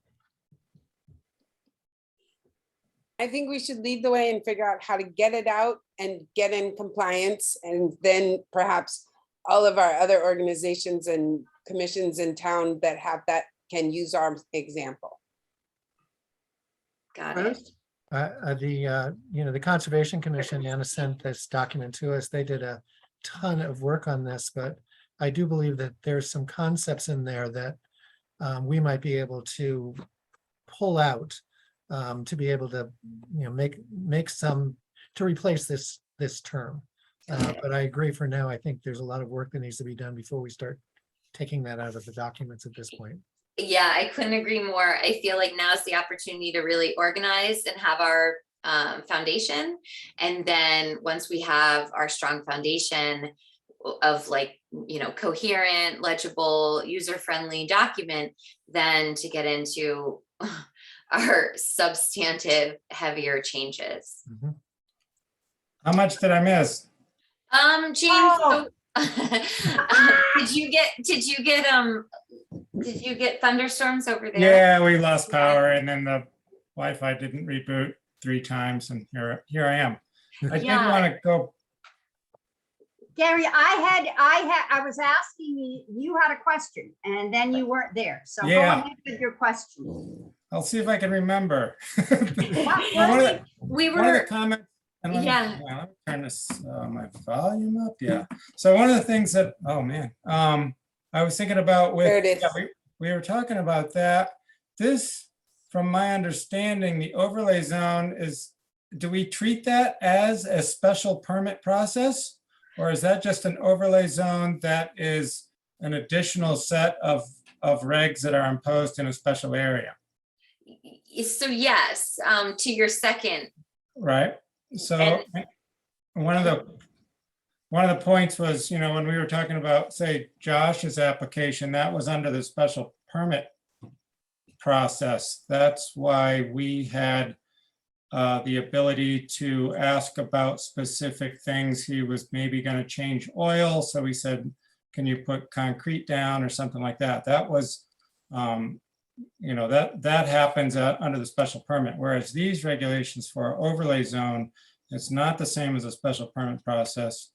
S5: I think we should lead the way and figure out how to get it out and get in compliance. And then perhaps all of our other organizations and commissions in town that have that can use our example.
S4: Got it.
S2: The Conservation Commission, Anna sent this document to us. They did a ton of work on this, but I do believe that there's some concepts in there that we might be able to pull out to be able to, make some to replace this term. But I agree for now. I think there's a lot of work that needs to be done before we start taking that out of the documents at this point.
S4: Yeah, I couldn't agree more. I feel like now's the opportunity to really organize and have our foundation. And then once we have our strong foundation of coherent, legible, user-friendly document, then to get into our substantive, heavier changes.
S2: Mhm.
S7: How much did I miss?
S4: James,
S1: Oh.
S4: did you get thunderstorms over there?
S7: Yeah, we lost power and then the Wi-Fi didn't reboot 3 times and here I am. I did
S4: Yeah.
S7: want to go,
S1: Gary, I was asking you had a question and then you weren't there. So go
S7: Yeah.
S1: ahead with your question.
S7: I'll see if I can remember.
S1: What-
S4: We
S7: One of the
S4: were,
S7: comments, and let me
S4: Yeah.
S7: turn this, my volume up, yeah. So one of the things that, oh man, I was thinking about with,
S5: There it is.
S7: yeah, we were talking about that. This, from my understanding, the overlay zone is, do we treat that as a special permit process? Or is that just an overlay zone that is an additional set of regs that are imposed in a special area?
S4: so yes, to your second,
S7: Right, so
S4: And-
S7: one of the points was, when we were talking about, say, Josh's application, that was under the special permit process. That's why we had the ability to ask about specific things. He was maybe going to change oil. So we said, can you put concrete down or something like that? That was, that happens under the special permit. Whereas these regulations for our overlay zone, it's not the same as a special permit process.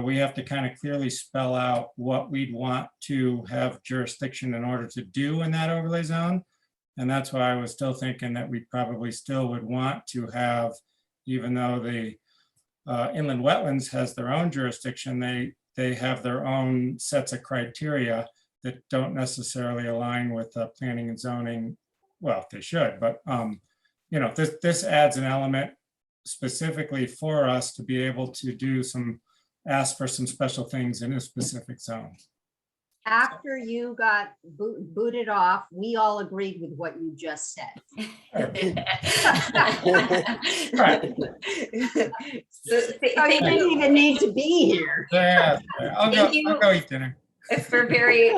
S7: We have to kind of clearly spell out what we'd want to have jurisdiction in order to do in that overlay zone. And that's why I was still thinking that we probably still would want to have, even though the inland wetlands has their own jurisdiction, they have their own sets of criteria that don't necessarily align with planning and zoning. Well, they should, but this adds an element specifically for us to be able to ask for some special things in a specific zone.
S1: After you got booted off, we all agreed with what you just said.
S7: Right.
S4: So
S1: So you
S4: thank
S1: didn't
S4: you,
S1: even need to be here.
S7: Yeah, I'll
S4: Thank you.
S7: go eat dinner.
S4: for very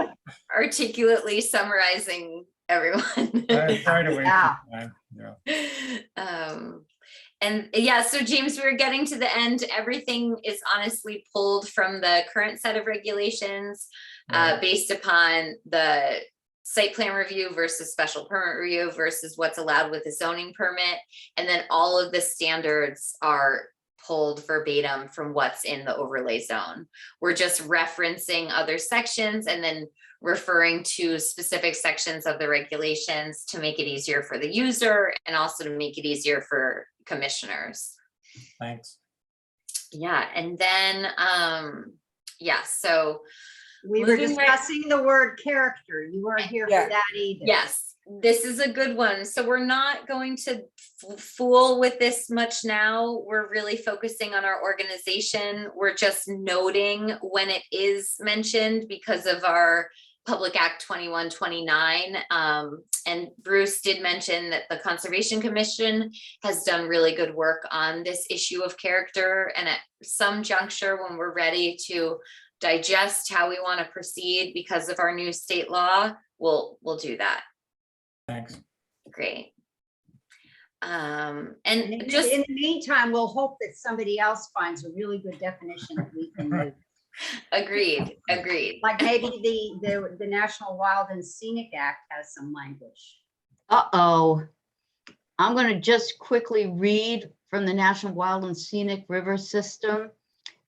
S4: articulately summarizing everyone.
S7: I try to wait.
S1: Yeah.
S7: Yeah.
S4: And yeah, so James, we're getting to the end. Everything is honestly pulled from the current set of regulations based upon the site plan review versus special permit review versus what's allowed with a zoning permit. And then all of the standards are pulled verbatim from what's in the overlay zone. We're just referencing other sections and then referring to specific sections of the regulations to make it easier for the user and also to make it easier for commissioners.
S7: Thanks.
S4: Yeah, and then, so
S1: We were
S4: Moving right-
S1: discussing the word character. You weren't here
S5: Yeah.
S1: for that either.
S4: yes, this is a good one. So we're not going to fool with this much now. We're really focusing on our organization. We're just noting when it is mentioned because of our Public Act 2129. And Bruce did mention that the Conservation Commission has done really good work on this issue of character. And at some juncture, when we're ready to digest how we want to proceed because of our new state law, we'll do that.
S7: Thanks.
S4: Great.
S1: And
S4: And just
S1: in the meantime, we'll hope that somebody else finds a really good definition that we can use.
S4: agreed.
S1: Like maybe the National Wild and Scenic Act has some language.
S3: Uh-oh. I'm going to just quickly read from the National Wild and Scenic River System.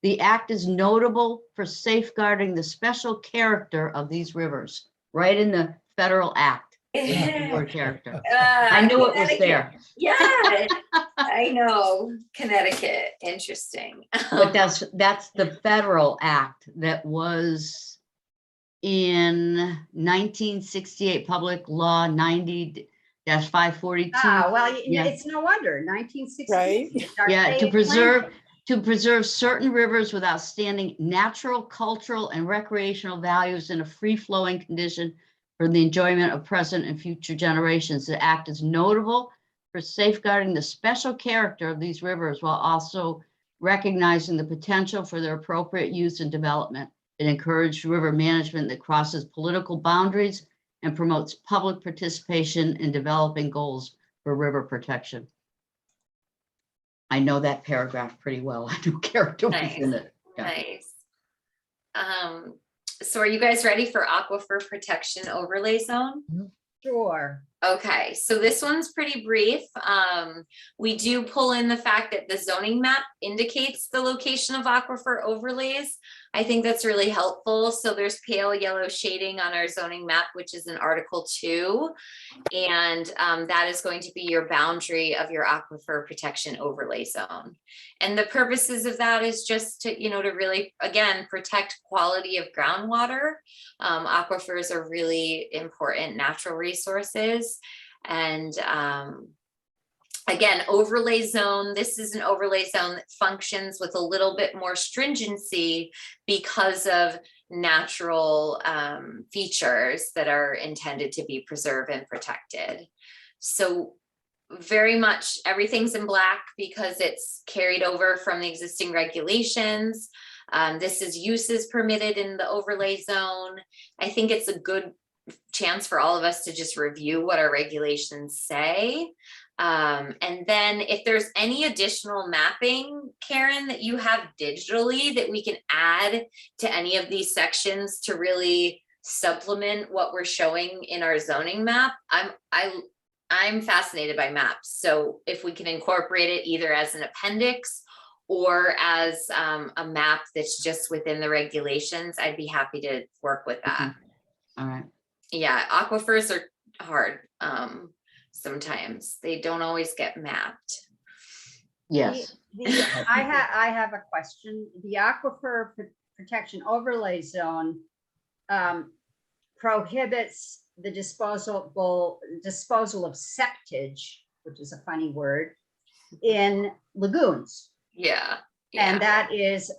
S3: The act is notable for safeguarding the special character of these rivers, right in the federal act. The word character. I knew it was there.
S4: Yeah, I know. Connecticut, interesting.
S3: But that's the federal act that was in 1968, Public Law 90-542.
S1: Well,
S3: Yeah.
S1: it's no wonder, 1960.
S5: Right.
S3: Yeah, to preserve certain rivers with outstanding natural, cultural, and recreational values in a free-flowing condition for the enjoyment of present and future generations. The act is notable for safeguarding the special character of these rivers while also recognizing the potential for their appropriate use and development. It encouraged river management that crosses political boundaries and promotes public participation in developing goals for river protection. I know that paragraph pretty well. I know character was in it. Yeah.
S4: Nice. So are you guys ready for Aquifer Protection Overlay Zone?
S1: Sure.
S4: Okay, so this one's pretty brief. We do pull in the fact that the zoning map indicates the location of aquifer overlays. I think that's really helpful. So there's pale yellow shading on our zoning map, which is in Article 2. And that is going to be your boundary of your aquifer protection overlay zone. And the purposes of that is just to, to really, again, protect quality of groundwater. Aquifers are really important natural resources. And again, overlay zone, this is an overlay zone that functions with a little bit more stringency because of natural features that are intended to be preserved and protected. So very much everything's in black because it's carried over from the existing regulations. This is uses permitted in the overlay zone. I think it's a good chance for all of us to just review what our regulations say. And then if there's any additional mapping, Karen, that you have digitally that we can add to any of these sections to really supplement what we're showing in our zoning map, I'm fascinated by maps. So if we can incorporate it either as an appendix or as a map that's just within the regulations, I'd be happy to work with that.
S3: All right.
S4: Yeah, aquifers are hard. Sometimes they don't always get mapped.
S3: Yes.
S1: I have a question. The Aquifer Protection Overlay Zone prohibits the disposal of septage, which is a funny word, in lagoons.
S4: Yeah.
S1: And that is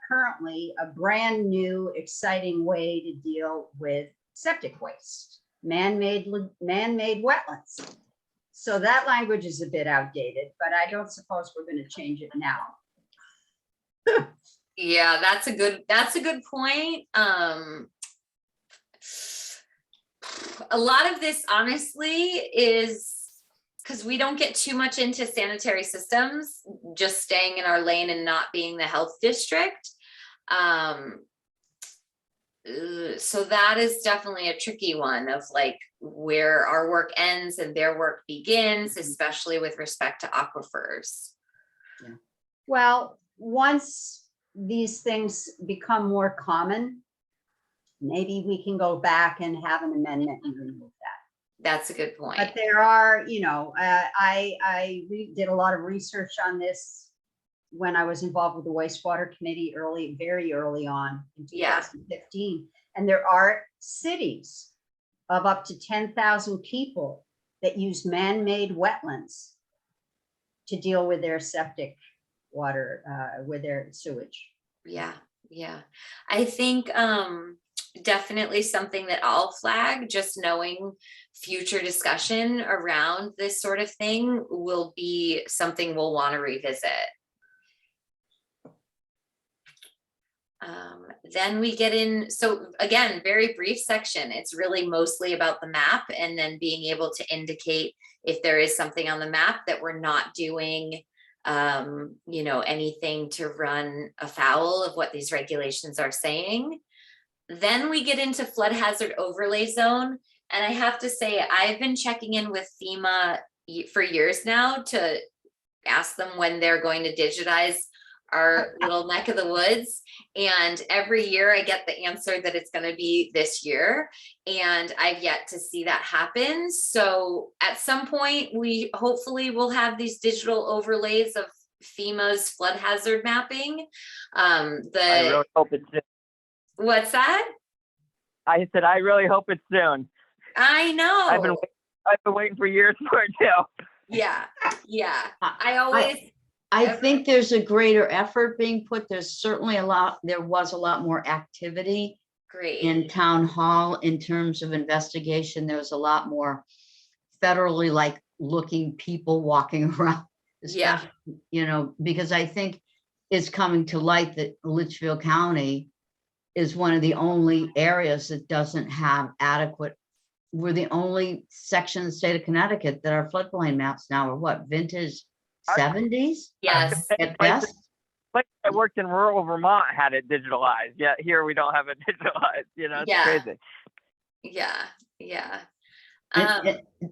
S1: currently a brand new, exciting way to deal with septic waste, man-made wetlands. So that language is a bit outdated, but I don't suppose we're going to change it now.
S4: Yeah, that's a good point. A lot of this honestly is because we don't get too much into sanitary systems, just staying in our lane and not being the health district. So that is definitely a tricky one of like where our work ends and their work begins, especially with respect to aquifers.
S1: Yeah. Well, once these things become more common, maybe we can go back and have an amendment and remove that.
S4: That's a good point.
S1: But there are, I did a lot of research on this when I was involved with the wastewater committee very early on in 2015. And there are cities of up to 10,000 people that use man-made wetlands to deal with their septic water, with their sewage.
S4: Yeah. I think definitely something that I'll flag, just knowing future discussion around this sort of thing will be something we'll want to revisit. Then we get in, so again, very brief section. It's really mostly about the map and then being able to indicate if there is something on the map that we're not doing, anything to run afoul of what these regulations are saying. Then we get into flood hazard overlay zone. And I have to say, I've been checking in with FEMA for years now to ask them when they're going to digitize our little neck of the woods. And every year I get the answer that it's going to be this year. And I've yet to see that happen. So at some point, we hopefully will have these digital overlays of FEMA's flood hazard mapping.
S8: I really hope it's soon.
S4: What's that?
S8: I said, I really hope it's soon.
S4: I know.
S8: I've been waiting for years for it too.
S4: Yeah.
S3: I think there's a greater effort being put. There was a lot more activity in town hall in terms of investigation. There was a lot more federally looking people walking around. Because I think it's coming to light that Litchfield County is one of the only areas that doesn't have adequate. We're the only section of the state of Connecticut that our floodplain maps now are what, vintage 70s?
S4: Yes.
S3: At best.
S8: Like I worked in rural Vermont had it digitalized. Yet here we don't have it digitalized. It's crazy.
S4: Yeah.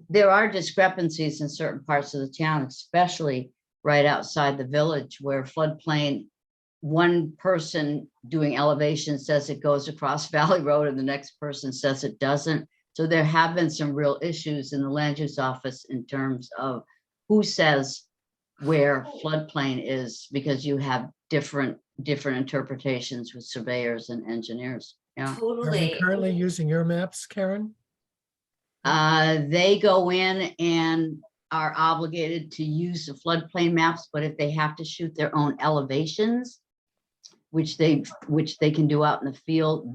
S3: There are discrepancies in certain parts of the town, especially right outside the village where floodplain, one person doing elevation says it goes across Valley Road and the next person says it doesn't. So there have been some real issues in the land use office in terms of who says where floodplain is, because you have different interpretations with surveyors and engineers. Yeah.
S2: Are we currently using your maps, Karen?
S3: They go in and are obligated to use the floodplain maps, but if they have to shoot their own elevations, which they can do out in the field,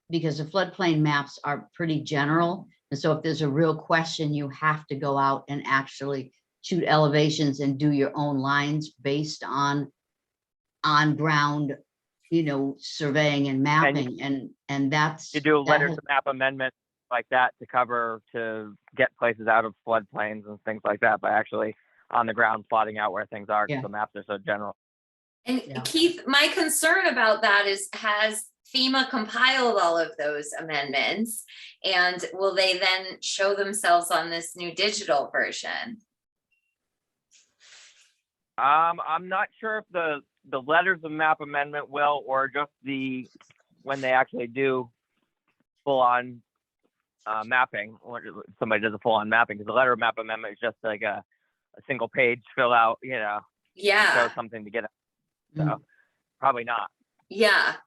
S3: because the floodplain maps are pretty general. And so if there's a real question, you have to go out and actually shoot elevations and do your own lines based on ground, surveying and mapping. And that's.
S8: You do a letter to map amendment. like that to get places out of floodplains and things like that by actually on the ground plotting out where things are, because
S3: Yeah.
S8: the maps are so general.
S4: And
S3: Yeah.
S4: Keith, my concern about that is, has FEMA compiled all of those amendments? And will they then show themselves on this new digital version?
S8: I'm not sure if the letters of map amendment will, or just when they actually do full on mapping, or somebody does a full on mapping, because the letter of map amendment is just like a single page fill out,
S4: Yeah.
S8: show something to get it. So
S3: Mm.
S8: probably not.
S4: Yeah,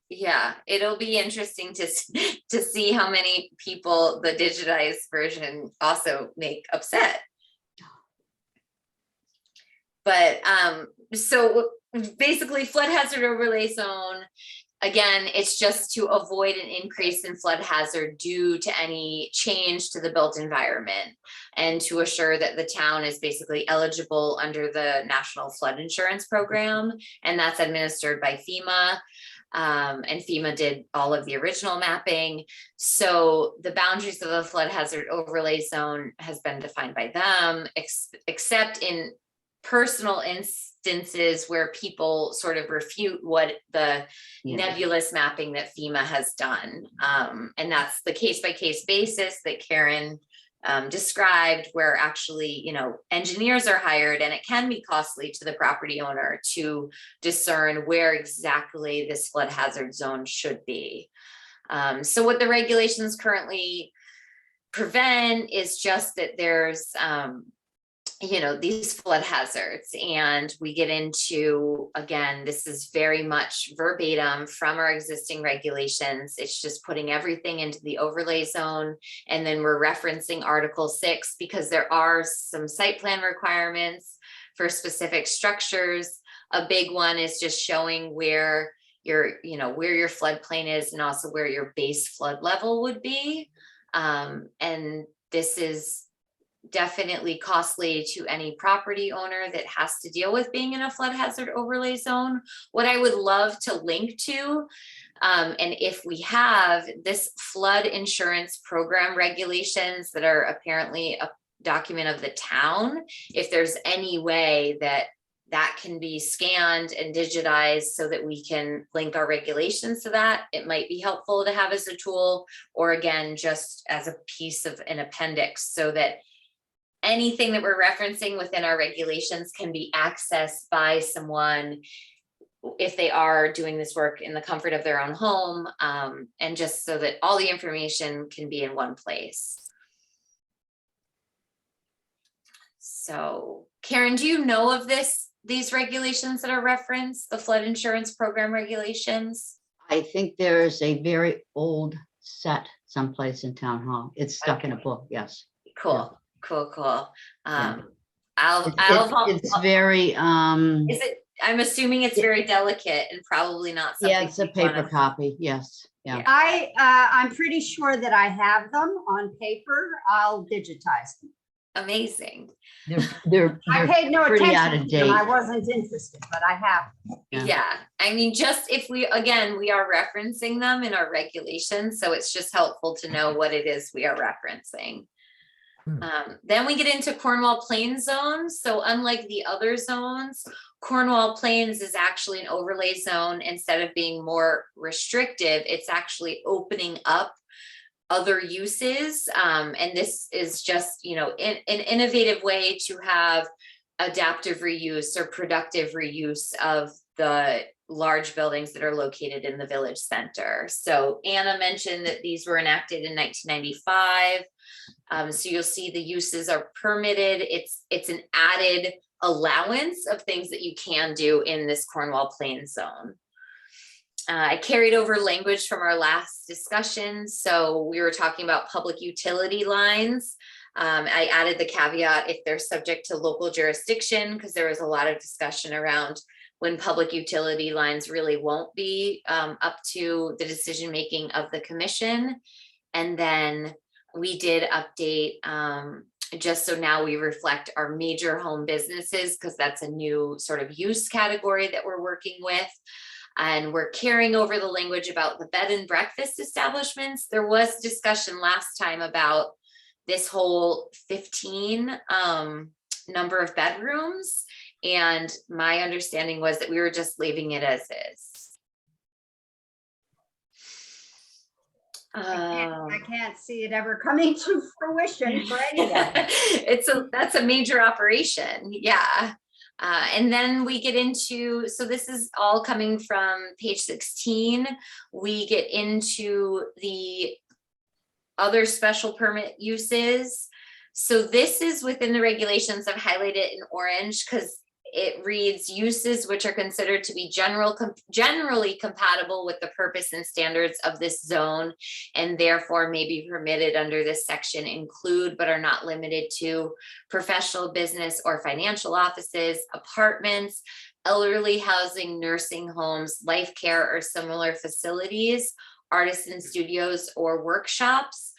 S4: it'll be interesting to see how many people the digitized version also make upset. But so basically, flood hazard overlay zone, again, it's just to avoid an increase in flood hazard due to any change to the built environment, and to assure that the town is basically eligible under the National Flood Insurance Program, and that's administered by FEMA. And FEMA did all of the original mapping. So the boundaries of the flood hazard overlay zone has been defined by them, except in personal instances where people sort of refute what the
S3: Yeah.
S4: nebulous mapping that FEMA has done. And that's the case-by-case basis that Karen described, where actually, engineers are hired, and it can be costly to the property owner to discern where exactly this flood hazard zone should be. So what the regulations currently prevent is just that there's these flood hazards, and we get into, again, this is very much verbatim from our existing regulations. It's just putting everything into the overlay zone, and then we're referencing Article 6 because there are some site plan requirements for specific structures. A big one is just showing where your floodplain is, and also where your base flood level would be. And this is definitely costly to any property owner that has to deal with being in a flood hazard overlay zone. What I would love to link to, and if we have this flood insurance program regulations that are apparently a document of the town, if there's any way that can be scanned and digitized so that we can link our regulations to that, it might be helpful to have as a tool, or again, just as a piece of an appendix, so that anything that we're referencing within our regulations can be accessed by someone if they are doing this work in the comfort of their own home, and just so that all the information can be in one place. So Karen, do you know of these regulations that are referenced, the flood insurance program regulations?
S3: I think there is a very old set someplace in town hall. It's stuck in a book, yes.
S4: Cool.
S3: Yeah.
S4: It's
S3: very,
S4: is it, I'm assuming it's very delicate and probably not something.
S3: yeah, it's a paper copy, yes, yeah.
S1: I'm pretty sure that I have them on paper. I'll digitize them.
S4: Amazing.
S3: They're
S1: I paid no
S3: pretty out
S1: attention
S3: of
S1: to them. I
S3: date.
S1: wasn't interested, but I have.
S3: Yeah.
S4: Yeah, I mean, just if we are referencing them in our regulations, so it's just helpful to know what it is we are referencing. Then we get into Cornwall Plains zones. So unlike the other zones, Cornwall Plains is actually an overlay zone. Instead of being more restrictive, it's actually opening up other uses. And this is just, an innovative way to have adaptive reuse or productive reuse of the large buildings that are located in the village center. So Anna mentioned that these were enacted in 1995. So you'll see the uses are permitted. It's an added allowance of things that you can do in this Cornwall Plains zone. I carried over language from our last discussion. So we were talking about public utility lines. I added the caveat if they're subject to local jurisdiction, because there was a lot of discussion around when public utility lines really won't be up to the decision-making of the commission. And then we did update, just so now we reflect our major home businesses, because that's a new sort of use category that we're working with. And we're carrying over the language about the bed and breakfast establishments. There was discussion last time about this whole 15 number of bedrooms. And my understanding was that we were just leaving it as is.
S1: I can't see it ever coming to fruition for anyone.
S4: That's a major operation, yeah. And then we get into, so this is all coming from page 16. We get into the other special permit uses. So this is within the regulations. I've highlighted it in orange because it reads uses which are considered to be generally compatible with the purpose and standards of this zone and therefore may be permitted under this section include but are not limited to professional, business, or financial offices, apartments, elderly housing, nursing homes, life care or similar facilities, artisan studios or workshops.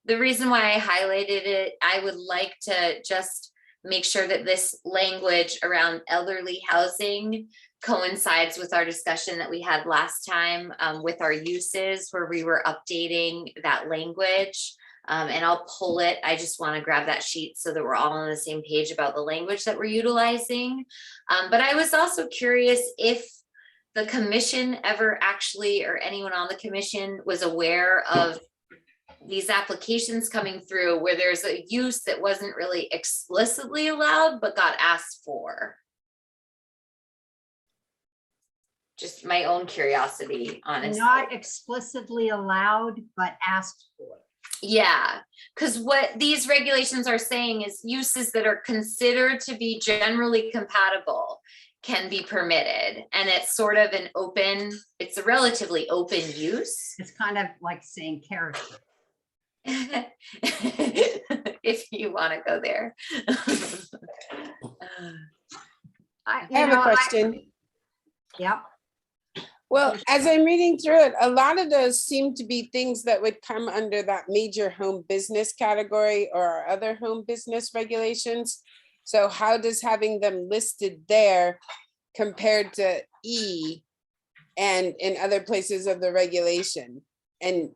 S4: The reason why I highlighted it, I would like to just make sure that this language around elderly housing coincides with our discussion that we had last time with our uses where we were updating that language. And I'll pull it. I just want to grab that sheet so that we're all on the same page about the language that we're utilizing. But I was also curious if the commission ever actually, or anyone on the commission was aware of these applications coming through where there's a use that wasn't really explicitly allowed, but got asked for. Just my own curiosity, honestly.
S1: Not explicitly allowed, but asked for.
S4: Yeah, because what these regulations are saying is uses that are considered to be generally compatible can be permitted. And it's sort of an open, it's a relatively open use.
S1: It's kind of like saying character.
S4: If you want to go there.
S5: I have a question.
S1: Yep.
S5: Well, as I'm reading through it, a lot of those seem to be things that would come under that major home business category or our other home business regulations. So how does having them listed there compared to E and in other places of the regulation? And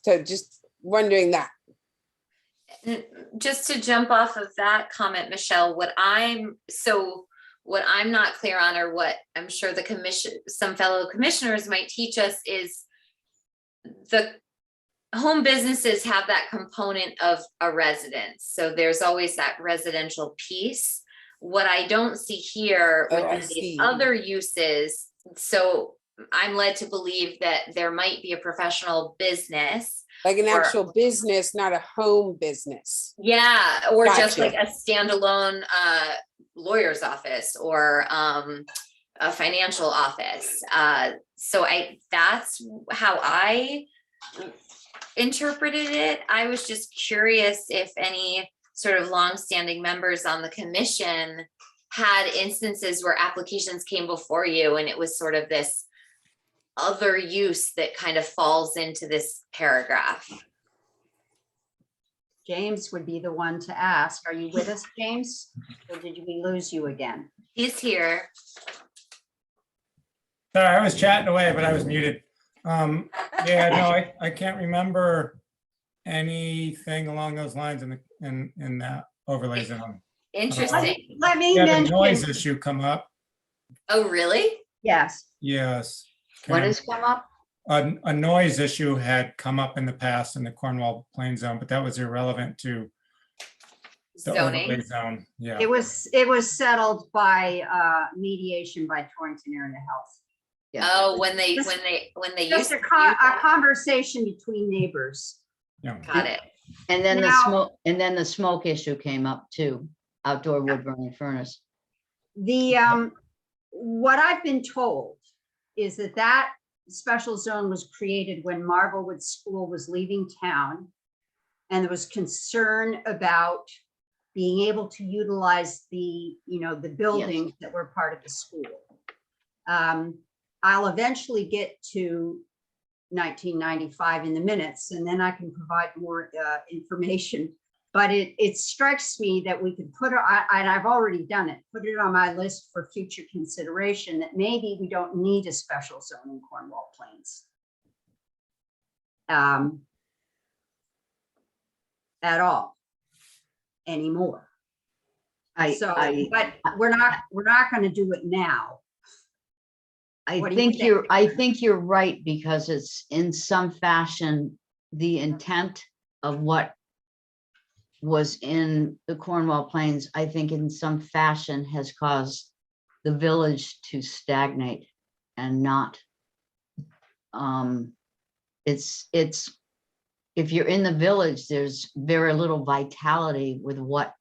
S5: so just wondering that.
S4: Just to jump off of that comment, Michelle, what I'm not clear on, or what I'm sure the commission, some fellow commissioners might teach us, is the home businesses have that component of a residence. So there's always that residential piece. What I don't see here with these other uses, so I'm led to believe that there might be a professional business.
S5: Like an actual business, not a home business.
S4: Yeah, or just
S5: Gotcha.
S4: like a standalone lawyer's office or a financial office. So that's how I interpreted it. I was just curious if any sort of longstanding members on the commission had instances where applications came before you and it was sort of this other use that kind of falls into this paragraph.
S1: James would be the one to ask. Are you with us, James? Or did we lose you again?
S4: He's here.
S7: Sorry, I was chatting away, but I was muted. Yeah, no, I can't remember anything along those lines in that overlay zone.
S4: Interesting.
S1: Let me
S7: We had a
S1: mention.
S7: noise issue come up.
S4: Oh, really?
S1: Yes.
S7: Yes.
S3: What has come up?
S7: A noise issue had come up in the past in the Cornwall Plains zone, but that was irrelevant to the overlay
S4: Zoning.
S7: zone. Yeah.
S1: It was settled by mediation by Torrington Area Health.
S3: Yeah.
S4: Oh, when they
S1: Just-
S4: used
S1: Just
S4: to
S1: a
S4: do that.
S1: conversation between neighbors.
S7: Yeah.
S4: Got it.
S3: And then
S1: Now-
S3: the smoke issue came up too, outdoor wood burning furnace.
S1: The, what I've been told is that special zone was created when Marblewood School was leaving town. And there was concern about being able to utilize the buildings that were part of the school. I'll eventually get to 1995 in the minutes, and then I can provide more information But it strikes me that we could put, and I've already done it, put it on my list for future consideration, that maybe we don't need a special zone in Cornwall Plains. At all anymore. So, but we're not going to do it now. What do you think?
S3: I think you're right, because it's in some fashion, the intent of what was in the Cornwall Plains, I think in some fashion has caused the village to stagnate and not. It's if you're in the village, there's very little vitality with what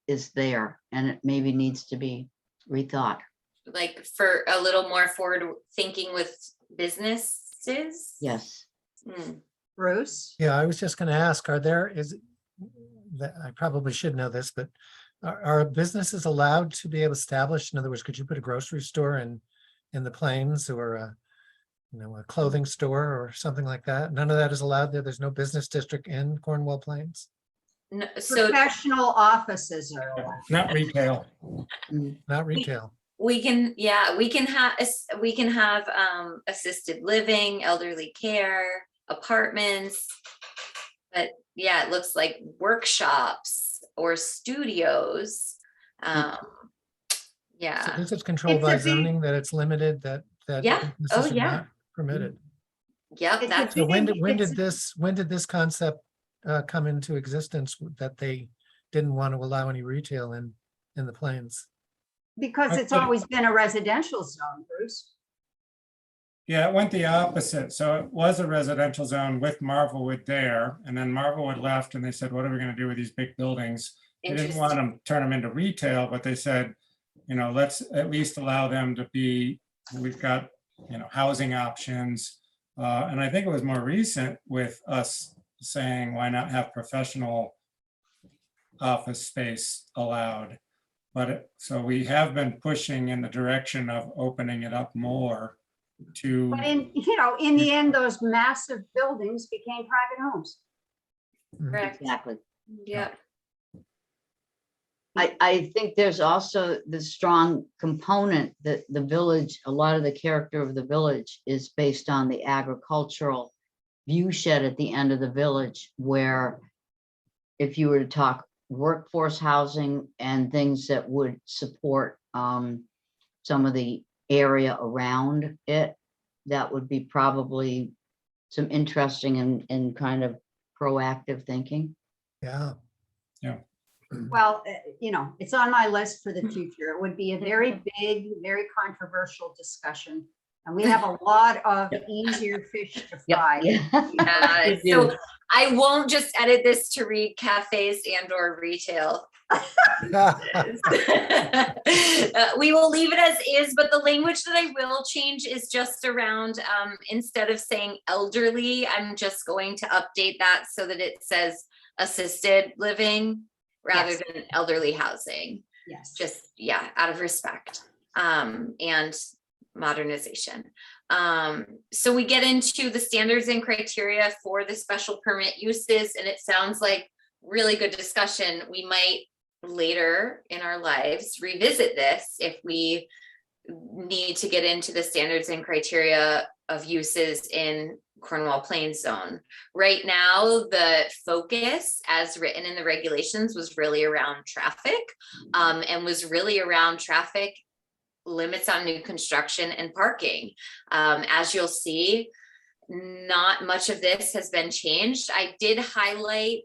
S3: is there, and it maybe needs to be rethought.
S4: Like for a little more forward thinking with businesses?
S3: Yes.
S1: Bruce?
S2: Yeah, I was just going to ask, I probably should know this, but are businesses allowed to be established? In other words, could you put a grocery store in the Plains, or a clothing store or something like that? None of that is allowed there. There's no business district in Cornwall Plains?
S4: No, so
S1: Professional offices are allowed.
S7: Not retail.
S2: Not retail.
S4: we can have assisted living, elderly care, apartments. But yeah, it looks like workshops or studios. Yeah.
S2: So this is controlled by zoning, that it's limited, that
S4: Yeah.
S2: businesses
S4: Oh,
S2: are
S4: yeah.
S2: not permitted.
S4: Yep.
S1: It's a
S4: That's
S2: So when
S1: It's-
S2: did this concept come into existence, that they didn't want to allow any retail in the Plains?
S1: Because it's always been a residential zone, Bruce.
S7: Yeah, it went the opposite. So it was a residential zone with Marvelwood there, and then Marvelwood left and they said, what are we going to do with these big buildings? They didn't want them, turn them into retail, but they said, let's at least allow them to be, we've got, housing options. And I think it was more recent with us saying, why not have professional office space allowed? But so we have been pushing in the direction of opening it up more to.
S1: But in the end, those massive buildings became private homes.
S4: correct.
S3: Exactly.
S4: Yeah.
S3: I think there's also the strong component that the village, a lot of the character of the village is based on the agricultural view shed at the end of the village, where if you were to talk workforce housing and things that would support some of the area around it, that would be probably some interesting and kind of proactive thinking.
S2: Yeah.
S1: Well, it's on my list for the future. It would be a very big, very controversial discussion. And we have a lot of easier fish to fry.
S3: Yeah.
S4: So I won't just edit this to read cafes and or retail. We will leave it as is, but the language that I will change is just around, instead of saying elderly, I'm just going to update that so that it says assisted living rather
S1: Yes.
S4: than elderly housing.
S1: Yes.
S4: Just, out of respect, and modernization. So we get into the standards and criteria for the special permit uses, and it sounds like really good discussion. We might later in our lives revisit this if we need to get into the standards and criteria of uses in Cornwall Plains zone. Right now, the focus as written in the regulations was really around traffic, and was really around traffic limits on new construction and parking. As you'll see, not much of this has been changed. I did highlight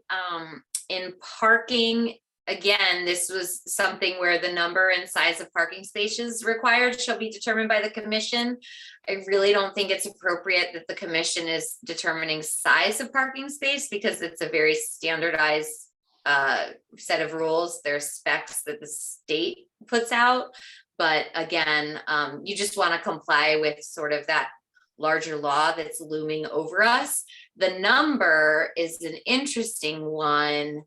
S4: in parking, again, this was something where the number and size of parking spaces required shall be determined by the commission. I really don't think it's appropriate that the commission is determining size of parking space, because it's a very standardized set of rules. There's specs that the state puts out. But again, you just want to comply with sort of that larger law that's looming over us. The number is an interesting one,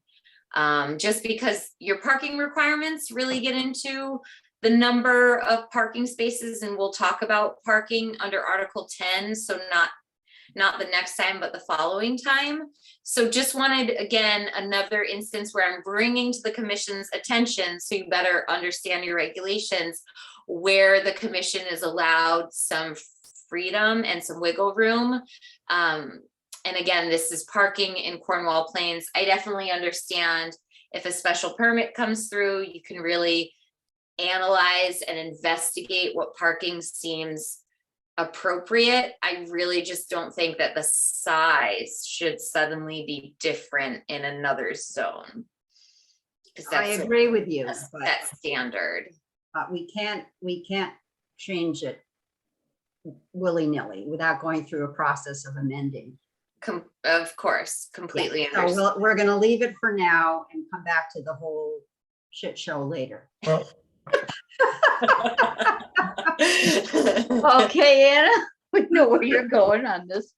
S4: just because your parking requirements really get into the number of parking spaces, and we'll talk about parking under Article 10. So not not the next time, but the following time. So just wanted, again, another instance where I'm bringing to the commission's attention, so you better understand your regulations, where the commission is allowed some freedom and some wiggle room. And again, this is parking in Cornwall Plains. I definitely understand if a special permit comes through, you can really analyze and investigate what parking seems appropriate. I really just don't think that the size should suddenly be different in another zone. Because
S1: I
S4: that's
S1: agree with you, but
S4: that standard.
S1: we can't change it willy-nilly without going through a process of amending.
S4: Of course, completely
S1: Yeah, so
S4: understand.
S1: we're gonna leave it for now and come back to the whole shit show later.
S2: Well,
S3: Okay, Anna, we know where you're going on this.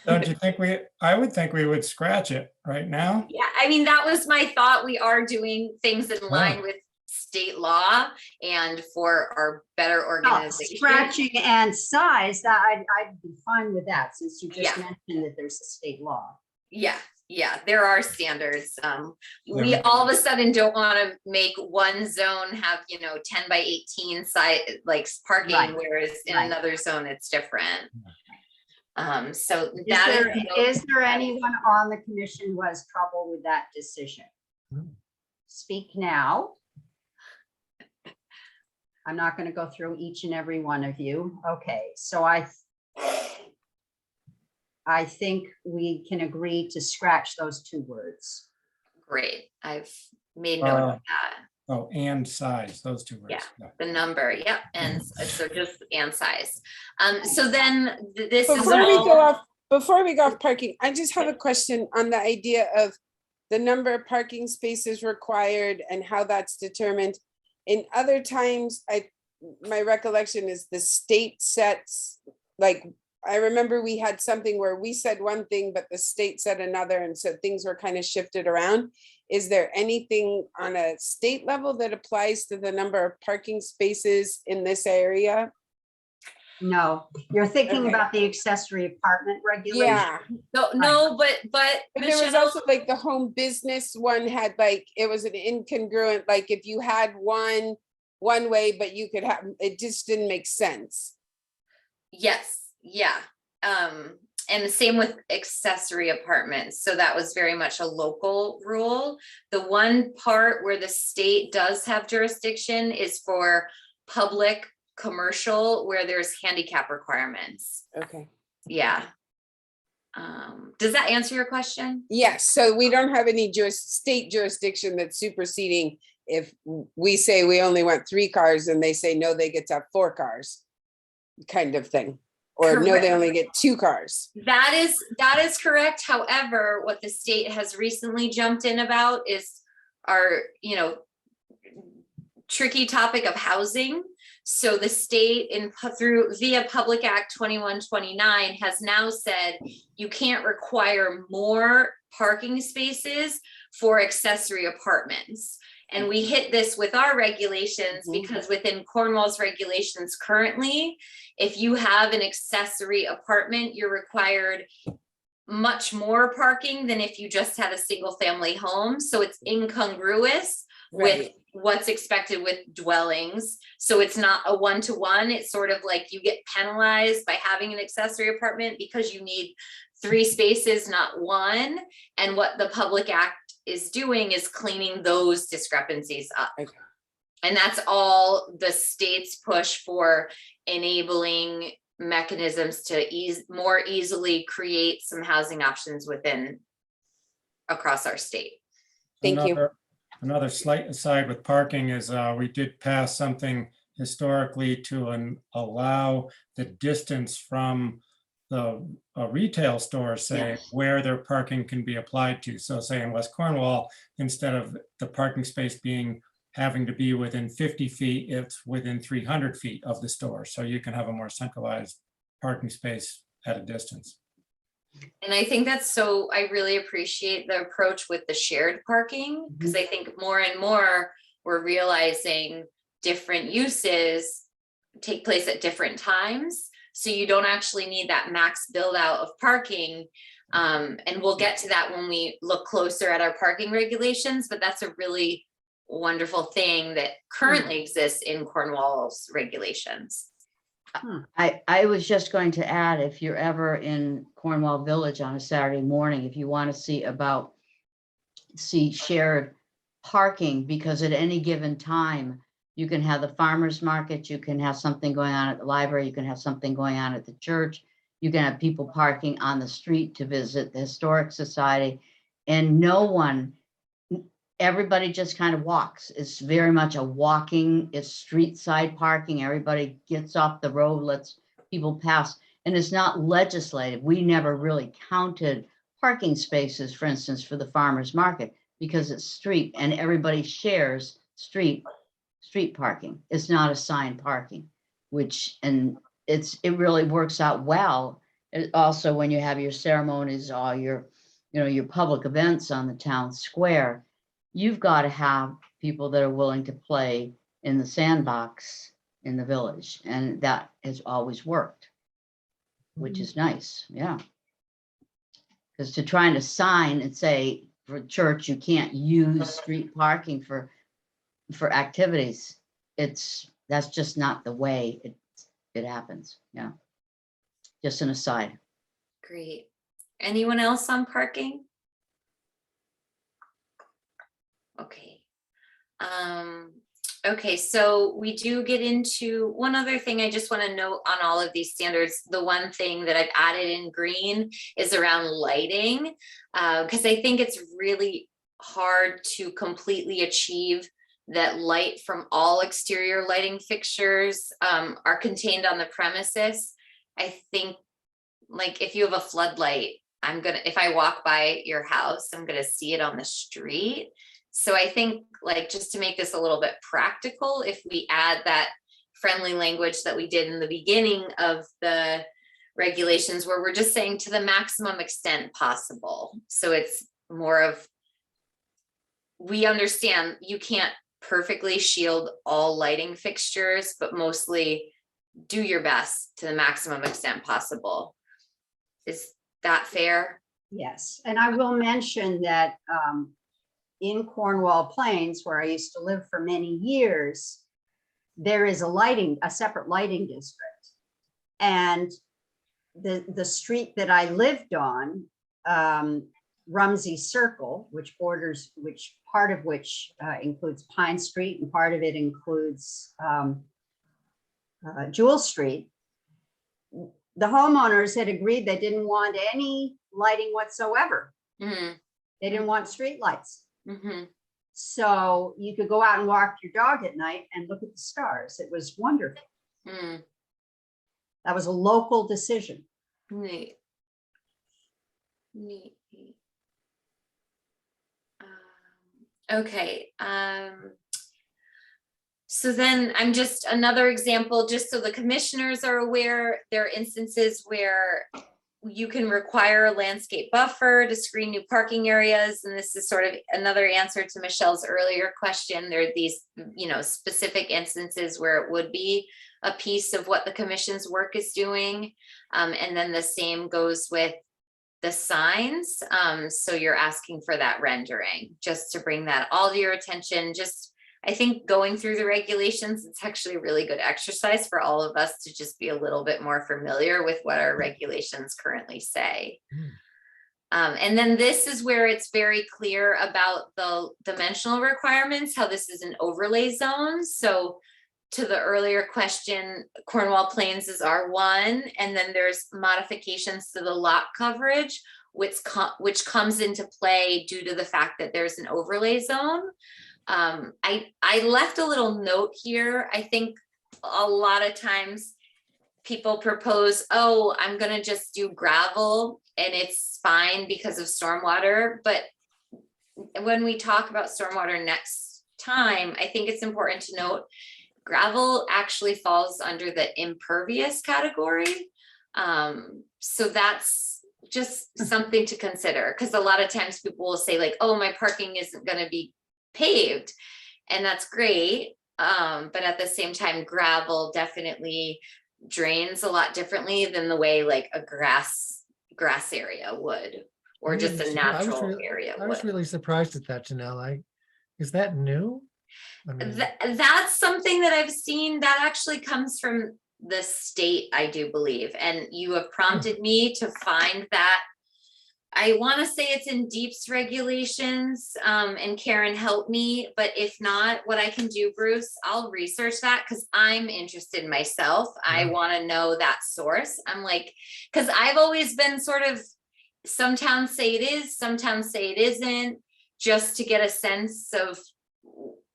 S7: Don't you think I would think we would scratch it right now.
S4: Yeah, I mean, that was my thought. We are doing things in line with state law and for our better organization.
S1: Scratching and size, that I'd be fine with that, since you just
S4: Yeah.
S1: mentioned that there's a state law.
S4: Yeah, there are standards. We
S7: Yeah.
S4: all of a sudden don't want to make one zone have, 10 by 18 side, like parking,
S1: Right.
S4: whereas in
S1: Right.
S4: another zone, it's different. So
S1: Is
S4: that
S1: there,
S4: is.
S1: is there anyone on the commission who has trouble with that decision? Speak now. I'm not going to go through each and every one of you. Okay, so I think we can agree to scratch those two words.
S4: Great. I've made note of that.
S7: Oh, and size, those two words.
S4: Yeah. The number, yep, and so just and size. So then this is
S5: Before we go off parking, I just have a question on the idea of the number of parking spaces required and how that's determined. In other times, my recollection is the state sets, like, I remember we had something where we said one thing, but the state said another, and so things were kind of shifted around. Is there anything on a state level that applies to the number of parking spaces in this area?
S1: No, you're thinking
S5: Okay.
S1: about the accessory apartment regulation.
S5: Yeah,
S4: no, but
S5: but there was
S4: Michelle,
S5: also like the home business one had like, it was an incongruent, like if you had one way, but you could have, it just didn't make sense.
S4: yes, yeah. And the same with accessory apartments. So that was very much a local rule. The one part where the state does have jurisdiction is for public commercial where there's handicap requirements.
S5: Okay.
S4: Yeah. Does that answer your question?
S5: Yes, so we don't have any state jurisdiction that's superseding if we say we only want 3 cars and they say, no, they get to have 4 cars, kind of thing. Or no, they only get 2 cars.
S4: That is correct. However, what the state has recently jumped in about is our, tricky topic of housing. So the state via Public Act 2129 has now said you can't require more parking spaces for accessory apartments. And we hit this with our regulations because within Cornwall's regulations currently, if you have an accessory apartment, you're required much more parking than if you just had a single family home. So it's incongruous with what's expected with dwellings. So it's not a one-to-one. It's sort of like you get penalized by having an accessory apartment because you need 3 spaces, not 1. And what the Public Act is doing is cleaning those discrepancies up.
S5: Okay.
S4: And that's all the state's push for enabling mechanisms to more easily create some housing options across our state.
S5: Thank you.
S7: Another slight aside with parking is we did pass something historically to allow the distance from the retail store, say, where their parking can be applied to. So say in West Cornwall, instead of the parking space having to be within 50 feet, it's within 300 feet of the store. So you can have a more centralized parking space at a distance.
S4: And I think I really appreciate the approach with the shared parking, because I think more and more we're realizing different uses take place at different times. So you don't actually need that max build out of parking. And we'll get to that when we look closer at our parking regulations, but that's a really wonderful thing that currently exists in Cornwall's regulations.
S3: I was just going to add, if you're ever in Cornwall Village on a Saturday morning, if you want to see shared parking, because at any given time, you can have the farmer's market, you can have something going on at the library, you can have something going on at the church, you can have people parking on the street to visit the Historic Society, and everybody just kind of walks. It's very much a walking, it's street side parking. Everybody gets off the road, lets people pass. And it's not legislative. We never really counted parking spaces, for instance, for the farmer's market, because it's street and everybody shares street parking. It's not assigned parking, it really works out well. Also, when you have your ceremonies or your public events on the town square, you've got to have people that are willing to play in the sandbox in the village. And that has always worked, which is nice. Yeah. Because to try and assign and say for church, you can't use street parking for activities. That's just not the way it happens. Yeah. Just an aside.
S4: Great. Anyone else on parking? Okay. Okay, so we do get into one other thing I just want to note on all of these standards. The one thing that I've added in green is around lighting, because I think it's really hard to completely achieve that light from all exterior lighting fixtures are contained on the premises. I think, like, if you have a floodlight, if I walk by your house, I'm gonna see it on the street. So I think, like, just to make this a little bit practical, if we add that friendly language that we did in the beginning of the regulations, where we're just saying to the maximum extent possible. So it's more of, we understand you can't perfectly shield all lighting fixtures, but mostly do your best to the maximum extent possible. Is that fair?
S1: Yes, and I will mention that in Cornwall Plains, where I used to live for many years, there is a separate lighting district. And the street that I lived on, Rumsey Circle, which part of which includes Pine Street, and part of it includes Jewel Street. The homeowners had agreed they didn't want any lighting whatsoever.
S4: Mm-hmm.
S1: They didn't want street lights.
S4: Mm-hmm.
S1: So you could go out and walk your dog at night and look at the stars. It was wonderful.
S4: Mm.
S1: That was a local decision.
S4: Neat. Okay. So then I'm just another example, just so the commissioners are aware, there are instances where you can require a landscape buffer to screen new parking areas. And this is sort of another answer to Michelle's earlier question. There are these, specific instances where it would be a piece of what the commission's work is doing. And then the same goes with the signs. So you're asking for that rendering, just to bring that all to your attention. I think going through the regulations, it's actually a really good exercise for all of us to just be a little bit more familiar with what our regulations currently say. And then this is where it's very clear about the dimensional requirements, how this is an overlay zone. So to the earlier question, Cornwall Plains is R1, and then there's modifications to the lot coverage, which comes into play due to the fact that there's an overlay zone. I left a little note here. I think a lot of times people propose, oh, I'm gonna just do gravel and it's fine because of stormwater. But when we talk about stormwater next time, I think it's important to note gravel actually falls under the impervious category. So that's just something to consider, because a lot of times people will say, like, oh, my parking isn't gonna be paved, and that's great, But at the same time, gravel definitely drains a lot differently than the way like a grass area would, or
S2: I'm
S4: just
S2: really
S4: a
S2: sur- I was
S4: natural
S2: really-
S4: area
S2: I was
S4: would.
S2: really surprised at that, Janelle. Is that new? I mean,
S4: That's something that I've seen that actually comes from the state, I do believe, and you have prompted me to find that. I want to say it's in deeps regulations, and Karen help me, but if not, what I can do, Bruce, I'll research that because I'm interested myself. I
S2: Yeah.
S4: want to know that source. I'm like, because I've always been sort of, some towns say it is, some towns say it isn't, just to get a sense of,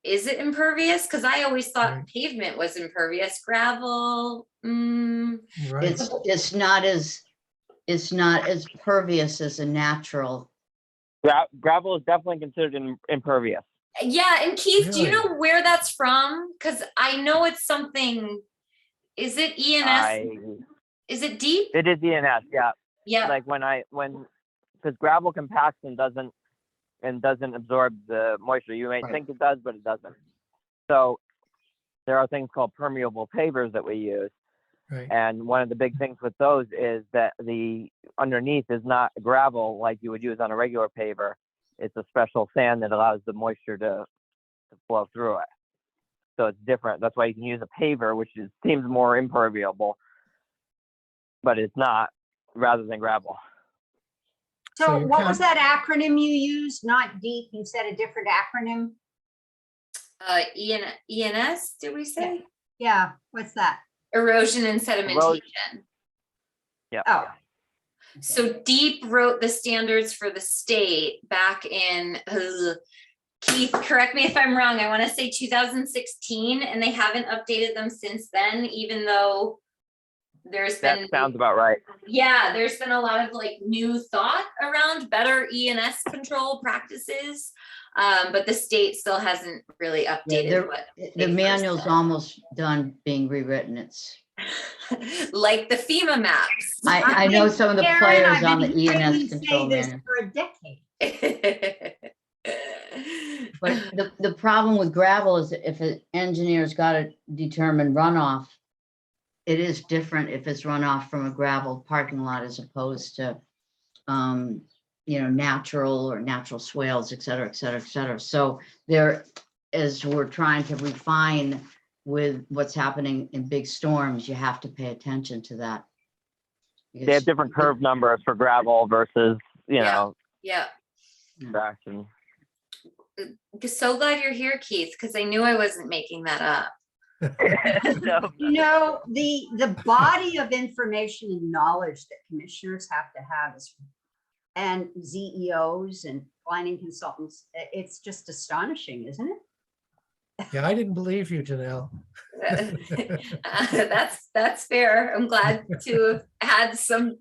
S4: is it impervious? Because I always thought
S2: Right.
S4: pavement was impervious, gravel.
S2: right.
S3: It's not as pervious as a natural.
S8: Gravel is definitely considered impervious.
S4: Yeah, and Keith, do you
S2: Really?
S4: know where that's from? Because I know it's something. Is it ENS? Is it deep?
S8: It is ENS, yeah.
S4: Yeah.
S8: Like because gravel compacts and doesn't absorb the moisture. You may
S3: Right.
S8: think it does, but it doesn't. So there are things called permeable pavers that we use.
S2: Right.
S8: And one of the big things with those is that the underneath is not gravel like you would use on a regular paver. It's a special sand that allows the moisture to flow through it. So it's different. That's why you can use a paver, which seems more impermeable, but it's not, rather than gravel.
S2: So
S1: So
S2: you
S1: what was
S2: can't-
S1: that acronym you used? Not deep, you said a different acronym?
S4: ENS, did we say?
S1: Yeah, what's that?
S4: Erosion and sedimentation.
S8: Yeah.
S1: Oh,
S4: So Deep wrote the standards for the state back in, Keith, correct me if I'm wrong, I want to say 2016, and they haven't updated them since then, even though there's
S8: That
S4: been,
S8: sounds about right.
S4: yeah, there's been a lot of like new thought around better ENS control practices. But the state still hasn't really updated what
S3: The
S4: they first
S3: manual's
S4: said.
S3: almost done being rewritten. It's,
S4: Like the FEMA maps.
S3: I know some of the
S1: Karen,
S3: players
S1: I've
S3: on
S1: been
S3: the
S1: hearing
S3: ENS
S1: you say
S3: control
S1: this
S3: manual.
S1: for a decade.
S3: But the problem with gravel is that if an engineer's got to determine runoff, it is different if it's runoff from a gravel parking lot as opposed to, natural swales, et cetera, et cetera, et cetera. So there, as we're trying to refine with what's happening in big storms, you have to pay attention to that.
S8: They have different curve numbers for gravel versus,
S4: Yeah. Yeah.
S8: grass and
S4: So glad you're here, Keith, because I knew I wasn't making that up.
S8: no,
S1: You know, the body of information and knowledge that commissioners have to have is, and ZEOs and planning consultants, it's just astonishing, isn't it?
S2: Yeah, I didn't believe you, Janelle.
S4: That's fair. I'm glad to have had some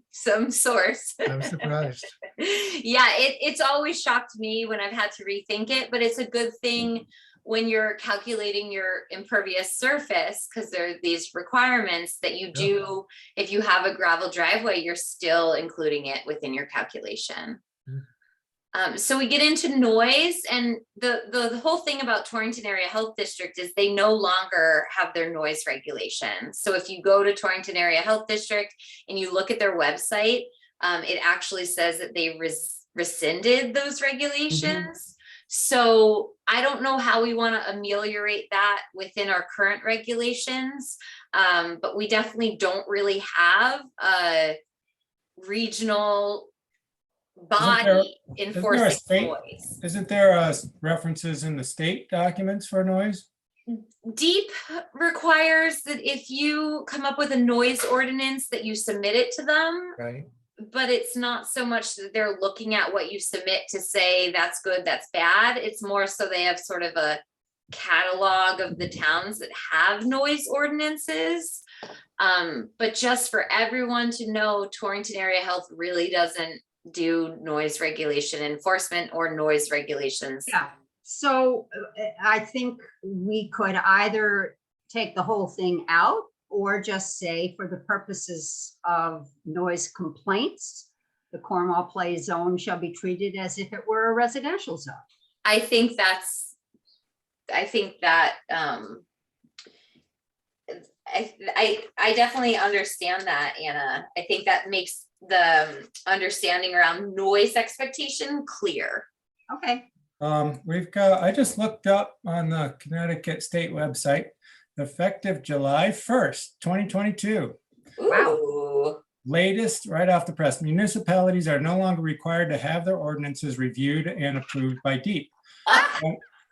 S4: source.
S2: I'm surprised.
S4: Yeah, it's always shocked me when I've had to rethink it, but it's a good thing when you're calculating your impervious surface, because there are these requirements that you do. If you have a gravel driveway, you're still including it within your calculation. So we get into noise, and the whole thing about Torrington Area Health District is they no longer have their noise regulation. So if you go to Torrington Area Health District and you look at their website, it actually says that they rescinded those regulations. So I don't know how we want to ameliorate that within our current regulations, but we definitely don't really have a regional body enforcing noise.
S7: Isn't there references in the state documents for noise?
S4: Deep requires that if you come up with a noise ordinance that you submit it to them,
S2: Right.
S4: but it's not so much that they're looking at what you submit to say that's good, that's bad. It's more so they have sort of a catalog of the towns that have noise ordinances. But just for everyone to know, Torrington Area Health really doesn't do noise regulation enforcement or noise regulations.
S1: Yeah, so I think we could either take the whole thing out or just say, for the purposes of noise complaints, the Cornwall Plains zone shall be treated as if it were a residential zone.
S4: I think that I definitely understand that, Anna. I think that makes the understanding around noise expectation clear.
S1: Okay,
S7: I just looked up on the Connecticut State website, effective July 1st, 2022.
S4: Ooh.
S7: Latest right off the press, municipalities are no longer required to have their ordinances reviewed and approved by DEEP.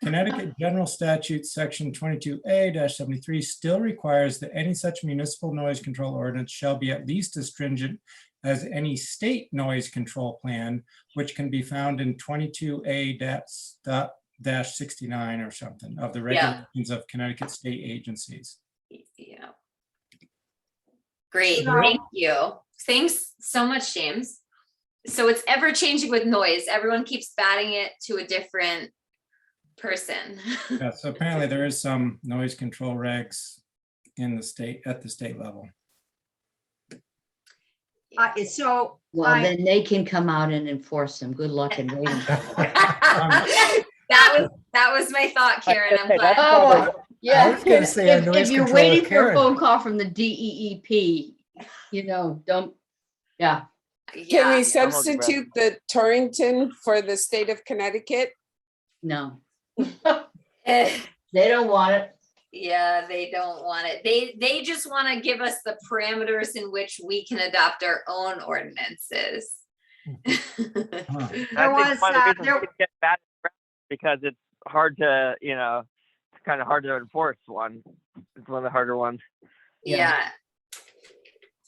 S7: Connecticut General Statute Section 22A-73 still requires that any such municipal noise control ordinance shall be at least as stringent as any state noise control plan, which can be found in 22A-69 or something of the regulations of Connecticut state agencies.
S4: Yeah. Great,
S1: So-
S4: thank you. Thanks so much, James. So it's ever changing with noise. Everyone keeps batting it to a different person.
S7: Yeah, so apparently there is some noise control regs in the state, at the state level.
S1: so
S3: Well,
S1: I-
S3: then they can come out and enforce them. Good luck and waiting.
S4: That was my thought, Karen. I'm glad.
S3: Oh, yeah.
S2: I was gonna say a
S3: If
S2: noise
S3: you're
S2: control
S3: waiting for a
S2: Karen.
S3: phone call from the DEEP, don't, yeah.
S5: Can
S4: Yeah.
S5: we substitute the Torrington for the state of Connecticut?
S3: No,
S4: Eh,
S3: they don't want it.
S4: Yeah, they don't want it. They just want to give us the parameters in which we can adopt our own ordinances.
S7: Huh.
S1: There
S8: I think
S1: was,
S8: one of the reasons
S1: there-
S8: we get bad because it's hard to, it's kind of hard to enforce one. It's one of the harder ones.
S4: Yeah.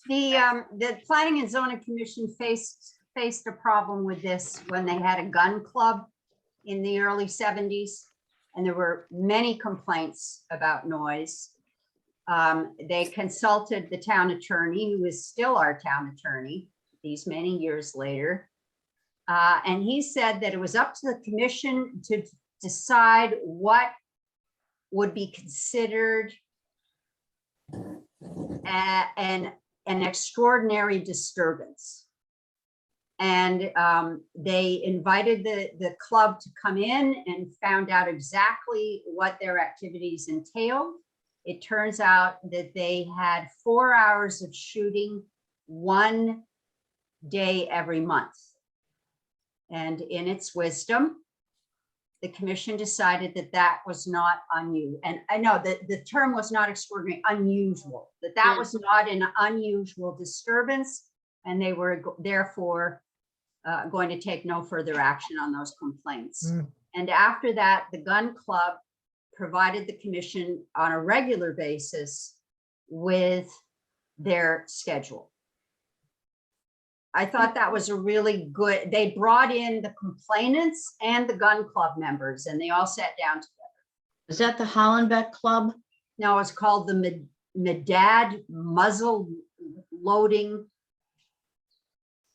S1: the Planning and Zoning Commission faced a problem with this when they had a gun club in the early 70s. And there were many complaints about noise. They consulted the town attorney, who is still our town attorney these many years later. And he said that it was up to the commission to decide what would be considered an extraordinary disturbance. And they invited the club to come in and found out exactly what their activities entailed. It turns out that they had 4 hours of shooting 1 day every month. And in its wisdom, the commission decided that that was not unusual. And I know that the term was not extraordinary, unusual, that was not an unusual disturbance. And they were therefore going to take no further action on those complaints. And after that, the gun club provided the commission on a regular basis with their schedule. I thought that was a really good, they brought in the complainants and the gun club members, and they all sat down together.
S3: Is that the Hollenbeck Club?
S1: Now it's called the Medad Muzzle Loading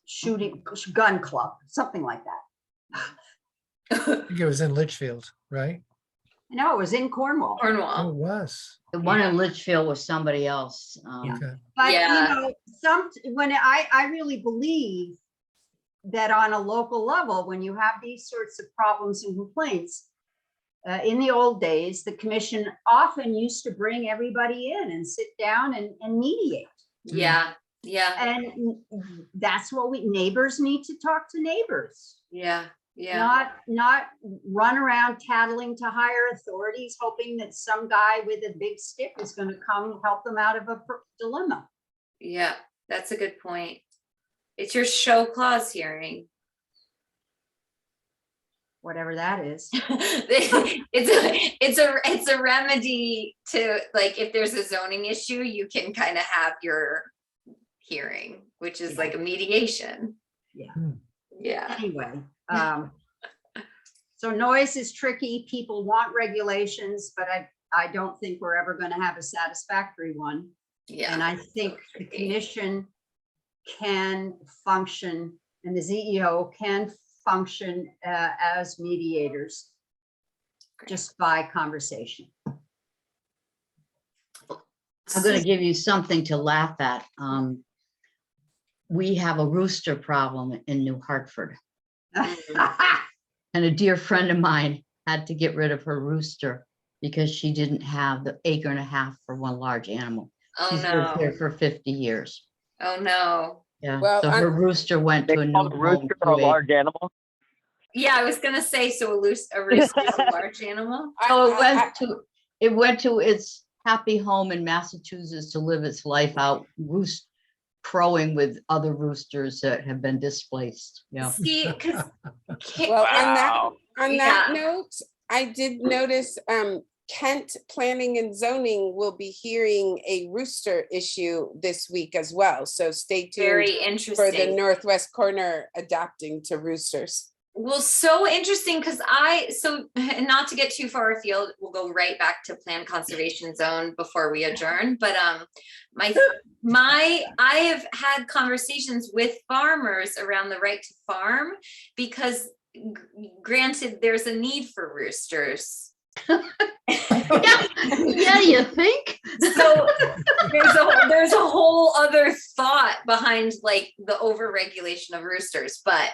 S1: Shooting Gun Club, something like that.
S2: I think it was in Litchfield, right?
S1: No, it was in Cornwall.
S2: Oh, it
S4: Cornwall.
S2: was.
S3: The one in Litchfield was somebody else.
S2: Okay.
S1: But
S4: Yeah.
S1: when I really believe that on a local level, when you have these sorts of problems and complaints, in the old days, the commission often used to bring everybody in and sit down and mediate.
S4: Yeah. Yeah.
S1: And that's what neighbors need to talk to neighbors,
S4: Yeah. Yeah.
S1: not run around tattling to higher authorities, hoping that some guy with a big stick is going to come help them out of a dilemma.
S4: Yeah. That's a good point. It's your show clause hearing.
S1: Whatever that is.
S4: it's a remedy to, like, if there's a zoning issue, you can kind of have your hearing, which is like a mediation.
S1: Yeah.
S4: Yeah.
S1: Anyway, so noise is tricky. People want regulations, but I don't think we're ever going to have a satisfactory one.
S4: Yeah.
S1: And I think the commission can function and the CEO can function as mediators just by conversation.
S3: I'm going to give you something to laugh at. We have a rooster problem in New Hartford. And a dear friend of mine had to get rid of her rooster because she didn't have the 1.5 acres for one large animal.
S4: Oh,
S3: She's lived here
S4: no.
S3: for 50 years.
S4: Oh, no.
S3: Yeah,
S5: Well,
S3: so her rooster went
S8: They
S3: to a new
S8: call a
S3: home.
S8: rooster a
S3: through
S8: large animal.
S4: Yeah, I was gonna say, so a rooster is a large animal?
S3: So
S5: I-
S3: it went to its happy home in Massachusetts to live its life out, crowing with other roosters that have been displaced. Yeah.
S4: See, because.
S5: Well,
S8: Wow.
S5: on that
S4: Yeah.
S5: note, I did notice Kent Planning and Zoning will be hearing a rooster issue this week as well. So stay tuned
S4: Very
S5: for the
S4: interesting.
S5: northwest corner adapting to roosters.
S4: Well, so interesting because and not to get too far afield, we'll go right back to planned conservation zone before we adjourn. But I have had conversations with farmers around the right to farm because granted, there's a need for roosters.
S3: Yeah, you think?
S4: So there's a whole other thought behind like the overregulation of roosters, but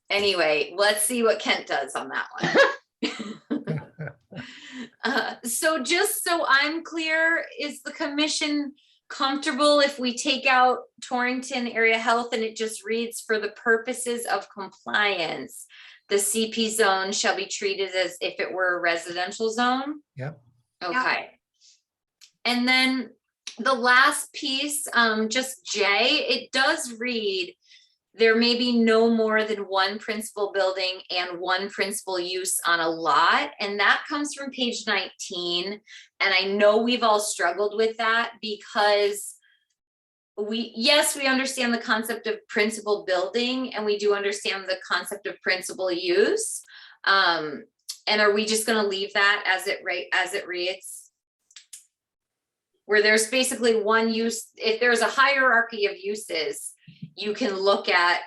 S4: anyway, let's see what Kent does on that one. So just so I'm clear, is the commission comfortable if we take out Torrington Area Health and it just reads for the purposes of compliance, the CP zone shall be treated as if it were a residential zone?
S2: Yep.
S4: Okay. And then the last piece, just J, it does read, there may be no more than one principal building and one principal use on a lot. And that comes from page 19. And I know we've all struggled with that because we understand the concept of principal building and we do understand the concept of principal use. And are we just going to leave that as it reads? Where there's basically one use, if there's a hierarchy of uses, you can look at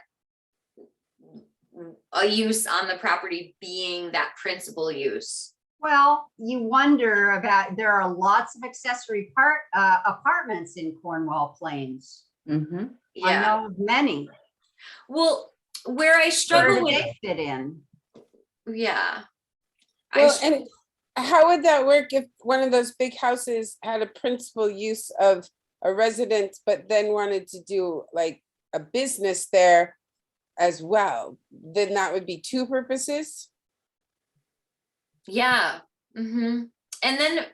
S4: a use on the property being that principal use.
S1: Well, you wonder about, there are lots of accessory apartments in Cornwall Plains.
S3: Mm-hmm.
S1: I
S4: Yeah.
S1: know of many.
S4: Well, where I
S1: Where
S4: struggle
S1: do
S4: with,
S1: they fit in?
S4: yeah.
S5: Well, and how would that work if one of those big houses had a principal use of a residence, but then wanted to do like a business there as well? Then that would be two purposes?
S4: Yeah. Mm-hmm. And then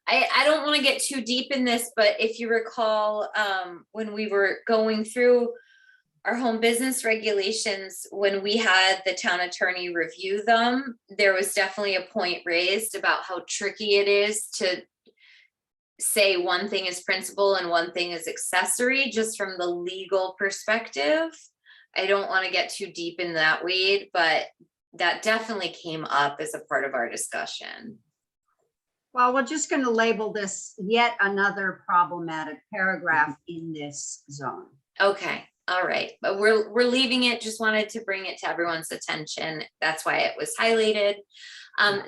S4: I don't want to get too deep in this, but if you recall, when we were going through our home business regulations, when we had the town attorney review them, there was definitely a point raised about how tricky it is to say one thing is principal and one thing is accessory, just from the legal perspective. I don't want to get too deep in that weed, but that definitely came up as a part of our discussion.
S1: Well, we're just going to label this yet another problematic paragraph in this zone.
S4: Okay, all right, but we're leaving it, just wanted to bring it to everyone's attention. That's why it was highlighted.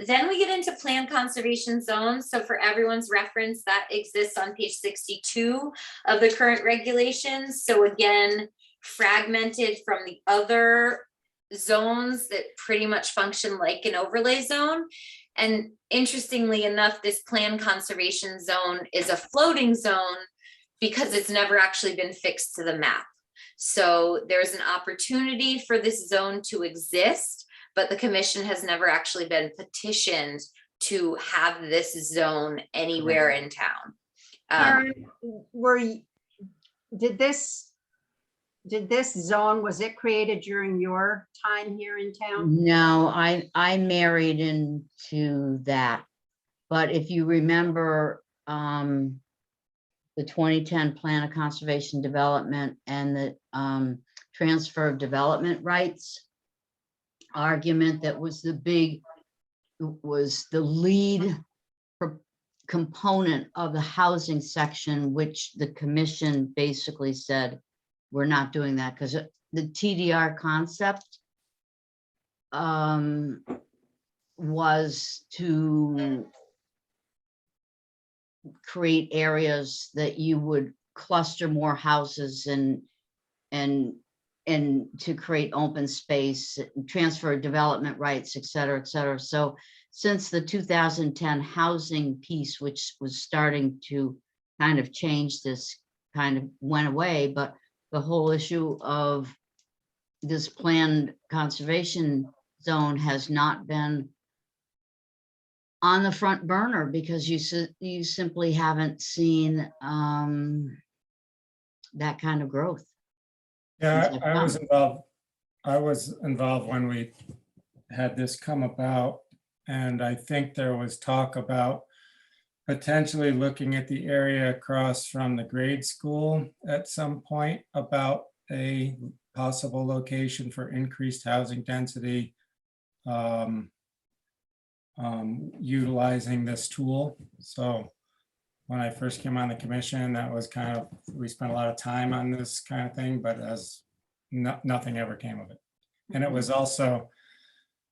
S4: Then we get into planned conservation zones. So for everyone's reference, that exists on page 62 of the current regulations. So again, fragmented from the other zones that pretty much function like an overlay zone. And interestingly enough, this planned conservation zone is a floating zone because it's never actually been fixed to the map. So there's an opportunity for this zone to exist, but the commission has never actually been petitioned to have this zone anywhere in town.
S1: Karen, did this zone, was it created during your time here in town?
S3: No, I married into that. But if you remember, the 2010 Plan of Conservation Development and the transfer of development rights argument, that was the lead component of the housing section, which the commission basically said, we're not doing that because the TDR concept was to create areas that you would cluster more houses and to create open space, transfer development rights, et cetera, et cetera. So since the 2010 housing piece, which was starting to kind of changed this, kind of went away, but the whole issue of this planned conservation zone has not been on the front burner because you simply haven't seen that kind of growth.
S7: Yeah,
S3: since I've
S7: I was
S3: come.
S7: involved. I was involved when we had this come about, and I think there was talk about potentially looking at the area across from the grade school at some point about a possible location for increased housing density, utilizing this tool. So when I first came on the commission, that was kind of, we spent a lot of time on this kind of thing, but as nothing ever came of it. And it was also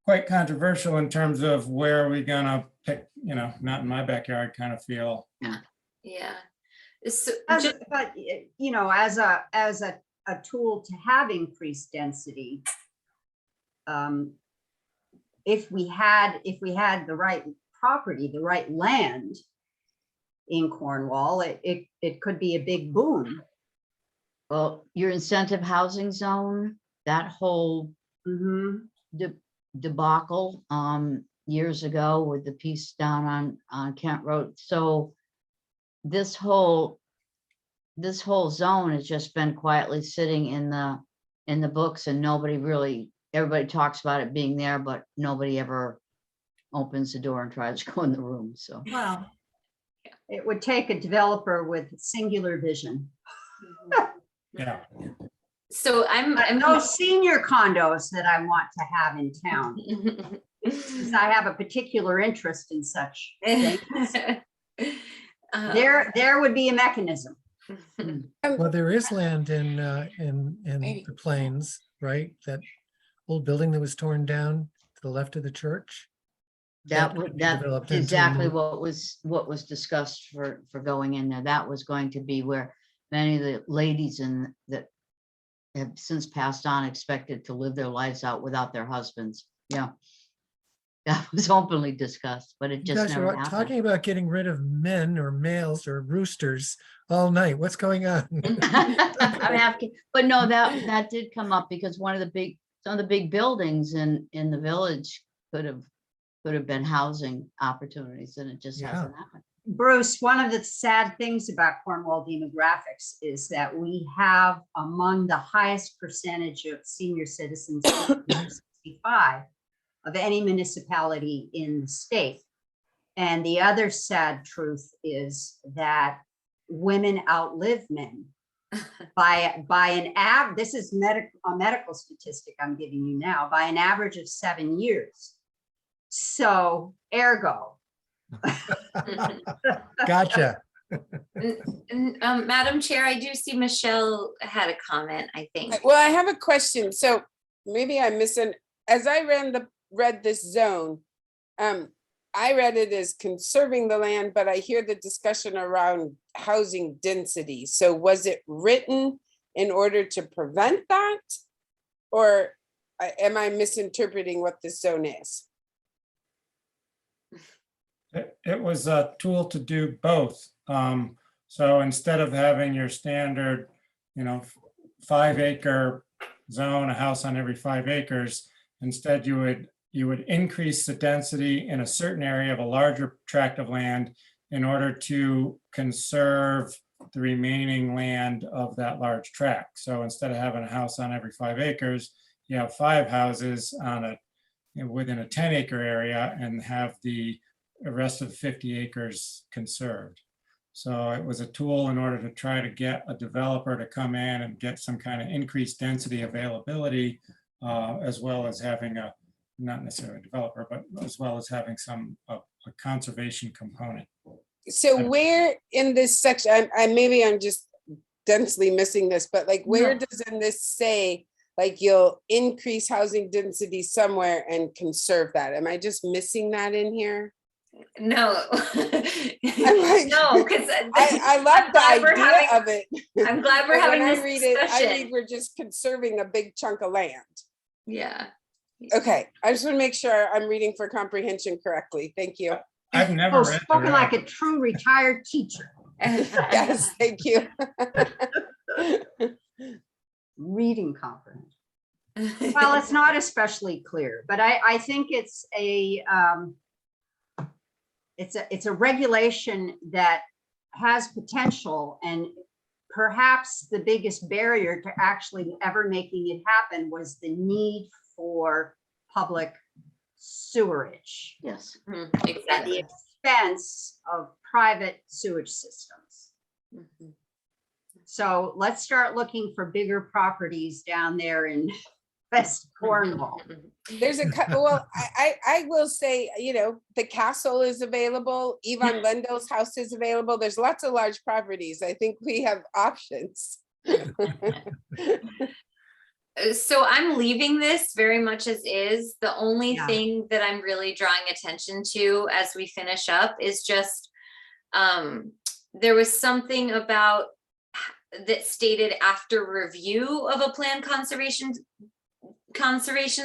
S7: quite controversial in terms of where are we gonna pick, you know, not in my backyard kind of feel.
S4: Yeah. So
S1: But, you know, as a tool to have increased density, if we had the right property, the right land in Cornwall, it could be a big boom.
S3: Well, your incentive housing zone, that whole debacle years ago with the piece down on Kent Road. So this whole zone has just been quietly sitting in the books, and everybody talks about it being there, but nobody ever opens the door and tries to go in the room. So
S1: Well, it would take a developer with singular vision.
S7: Yeah.
S4: so I'm
S1: Those senior condos that I want to have in town, because I have a particular interest in such things. There would be a mechanism.
S2: Well, there is land in the plains, right? That old building that was torn down to the left of the church. That could be developed
S3: that's
S2: into
S3: exactly
S2: more-
S3: what was discussed for going in there. That was going to be where many of the ladies that have since passed on expected to live their lives out without their husbands. Yeah. That was openly discussed, but it
S2: You
S3: just
S2: guys
S3: never
S2: are
S3: happened.
S2: talking about getting rid of men or males or roosters all night. What's going on?
S3: I'm asking, but no, that did come up because some of the big buildings in the village could have been housing opportunities, and it just hasn't happened.
S1: Bruce, one of the sad things about Cornwall demographics is that we have among the highest percentage of senior citizens under 65 of any municipality in the state. And the other sad truth is that women outlive men by this is a medical statistic I'm giving you now, by an average of 7 years. So ergo.
S2: Gotcha.
S4: Madam Chair, I do see Michelle had a comment, I think.
S5: Well, I have a question. So maybe I as I read this zone, I read it as conserving the land, but I hear the discussion around housing density. So was it written in order to prevent that? Or am I misinterpreting what this zone is?
S7: It was a tool to do both. So instead of having your standard, 5-acre zone, a house on every 5 acres, instead you would increase the density in a certain area of a larger tract of land in order to conserve the remaining land of that large tract. So instead of having a house on every 5 acres, you have 5 houses within a 10-acre area and have the rest of the 50 acres conserved. So it was a tool in order to try to get a developer to come in and get some kind of increased density availability, as well as having not necessarily a developer, but as well as having a conservation component.
S5: So where in this section, maybe I'm just densely missing this, but like where does in this say, like you'll increase housing density somewhere and conserve that? Am I just missing that in here?
S4: No.
S5: Like,
S4: No, because
S5: I love the idea of it.
S4: I'm glad we're
S5: But
S4: having
S5: when
S4: this
S5: I read it, I
S4: discussion.
S5: read we're just conserving a big chunk of land.
S4: Yeah.
S5: Okay, I just want to make sure I'm reading for comprehension correctly. Thank you.
S7: I've never read the
S1: Spoken like
S7: reg.
S1: a true retired teacher.
S5: Yes, thank you.
S1: Reading comprehension. Well, it's not especially clear, but I think it's a regulation that has potential, and perhaps the biggest barrier to actually ever making it happen was the need for public sewerage
S3: Yes.
S4: Mhm,
S1: at the
S4: Exactly.
S1: expense of private sewage systems.
S4: Mhm.
S1: So let's start looking for bigger properties down there in West Cornwall.
S5: There's well, I will say, you know, the castle is available. Yvonne Lendl's house is available. There's lots of large properties. I think we have options.
S4: So I'm leaving this very much as is. The only
S1: Yeah.
S4: thing that I'm really drawing attention to as we finish up is just, there was something about that stated after review of a planned conservation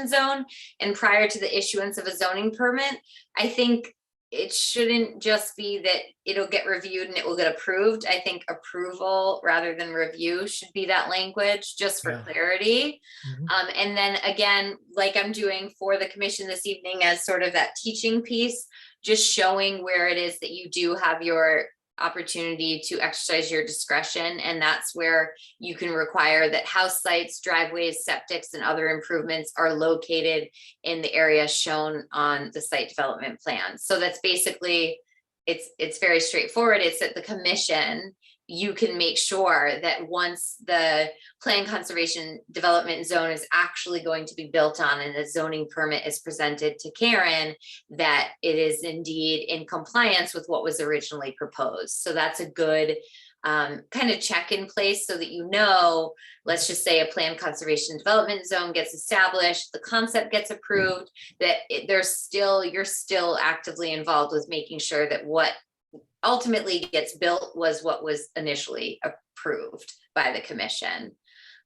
S4: zone and prior to the issuance of a zoning permit. I think it shouldn't just be that it'll get reviewed and it will get approved. I think approval rather than review should be that language, just for
S2: Yeah.
S4: clarity.
S2: Mhm.
S4: And then again, like I'm doing for the commission this evening as sort of that teaching piece, just showing where it is that you do have your opportunity to exercise your discretion. And that's where you can require that house sites, driveways, septics, and other improvements are located in the area shown on the site development plan. So that's basically, it's very straightforward. It's that the commission, you can make sure that once the plan conservation development zone is actually going to be built on and a zoning permit is presented to Karen, that it is indeed in compliance with what was originally proposed. So that's a good kind of check in place so that you know, let's just say a plan conservation development zone gets established, the concept gets approved, that you're still actively involved with making sure that what ultimately gets built was what was initially approved by the commission.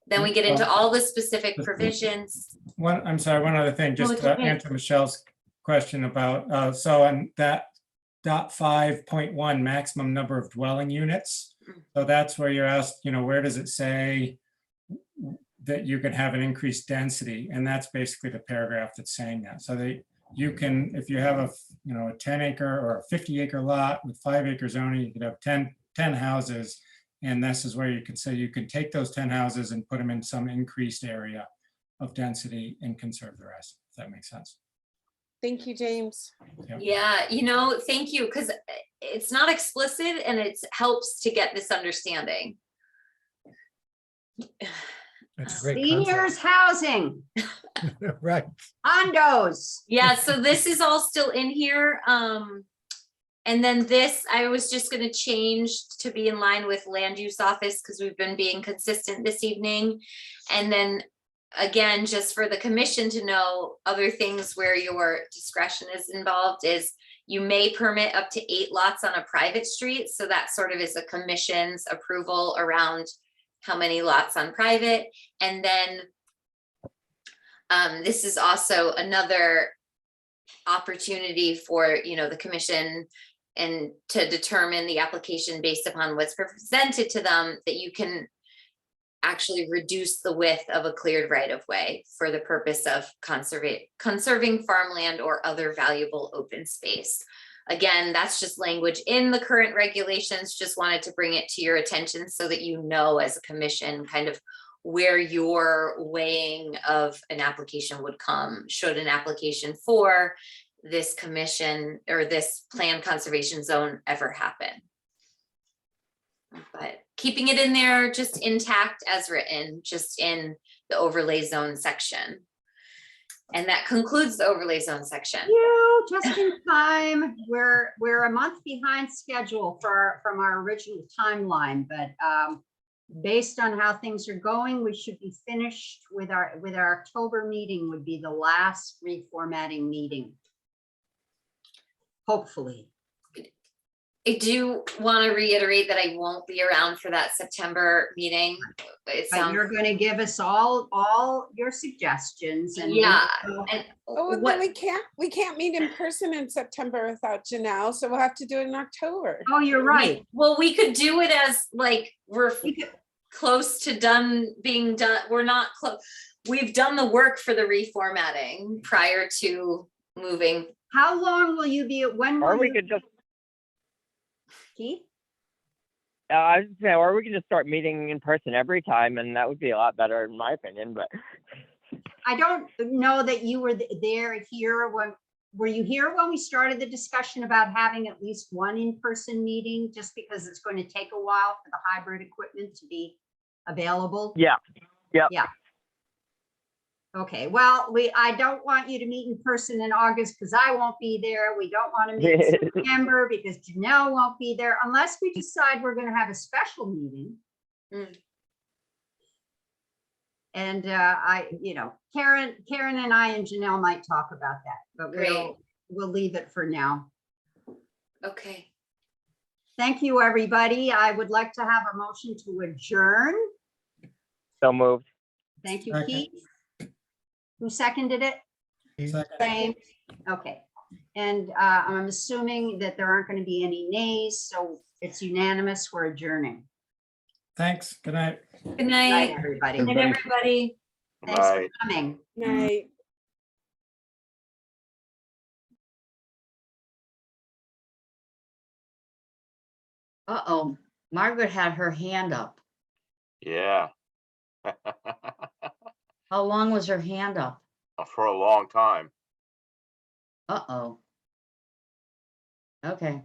S4: Then we get into all the specific provisions.
S7: I'm sorry, one other thing,
S4: No,
S7: just
S4: it's
S7: to
S4: okay.
S7: answer Michelle's question about, so on that .5.1 maximum number of dwelling units. So that's where you're asked, you know, where does it say that you can have an increased density? And that's basically the paragraph that's saying that. So you can, if you have a 10 acre or a 50 acre lot with 5 acre zoning, you could have 10 houses. And this is where you can say you can take those 10 houses and put them in some increased area of density and conserve the rest, if that makes sense.
S5: Thank you, James.
S4: Yeah, thank you, because it's not explicit and it helps to get this understanding.
S2: That's a great
S1: Seniors housing,
S2: concept. Right.
S1: condos.
S4: Yeah, so this is all still in here. And then this, I was just gonna change to be in line with land use office because we've been being consistent this evening. And then again, just for the commission to know other things where your discretion is involved is you may permit up to 8 lots on a private street. So that sort of is a commission's approval around how many lots on private. And then this is also another opportunity for, the commission and to determine the application based upon what's presented to them, that you can actually reduce the width of a cleared right of way for the purpose of conserving farmland or other valuable open space. Again, that's just language in the current regulations. Just wanted to bring it to your attention so that you know as a commission kind of where your weighing of an application would come should an application for this commission or this planned conservation zone ever happen. But keeping it in there just intact as written, just in the overlay zone section. And that concludes the overlay zone section.
S1: Just in time. We're a month behind schedule from our original timeline, but based on how things are going, we should be finished with our October meeting would be the last reformatting meeting. Hopefully.
S4: I do want to reiterate that I won't be around for that September meeting. It
S1: But
S4: sounds,
S1: you're going to give us all your suggestions and.
S4: yeah, and
S5: Oh, then
S4: what,
S5: we can't meet in person in September without Janelle, so we'll have to do it in October.
S1: Oh, you're right.
S4: well, we could do it as like, we're
S1: We could-
S4: close to being done. We're not close. We've done the work for the reformatting prior to moving.
S1: How long will you be, when
S8: Or
S1: will
S8: we
S1: you,
S8: could just,
S1: Keith?
S8: I was just saying, or we could just start meeting in person every time, and that would be a lot better, in my opinion. But
S1: I don't know that you were here when, were you here when we started the discussion about having at least one in-person meeting? Just because it's going to take a while for the hybrid equipment to be available?
S8: yeah,
S1: Okay, well, I don't want you to meet in person in August because I won't be there. We don't want to meet in September because Janelle won't be there unless we decide we're going to have a special meeting.
S4: Mm.
S1: And Karen and I and Janelle might talk about that, but
S4: Great.
S1: we'll leave it for now.
S4: Okay.
S1: Thank you, everybody. I would like to have a motion to adjourn.
S8: so moved.
S1: Thank you,
S7: Second.
S1: Keith. Who seconded it? Same. Okay. And I'm assuming that there aren't going to be any nays, so it's unanimous. We're adjourning.
S7: Thanks. Good night.
S4: Good
S1: Good
S4: night.
S1: night, everybody.
S4: Good night, everybody.
S1: Thanks for coming.
S5: Night.
S3: Uh-oh, Margaret had her hand up.
S9: Yeah.
S3: How long was her hand up?
S9: For a long time.
S3: Uh-oh. Okay,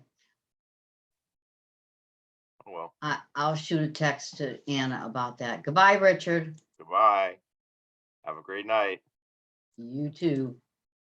S9: Oh, well,
S3: I'll shoot a text to Anna about that. Goodbye, Richard.
S9: goodbye. Have a great night.
S3: You too.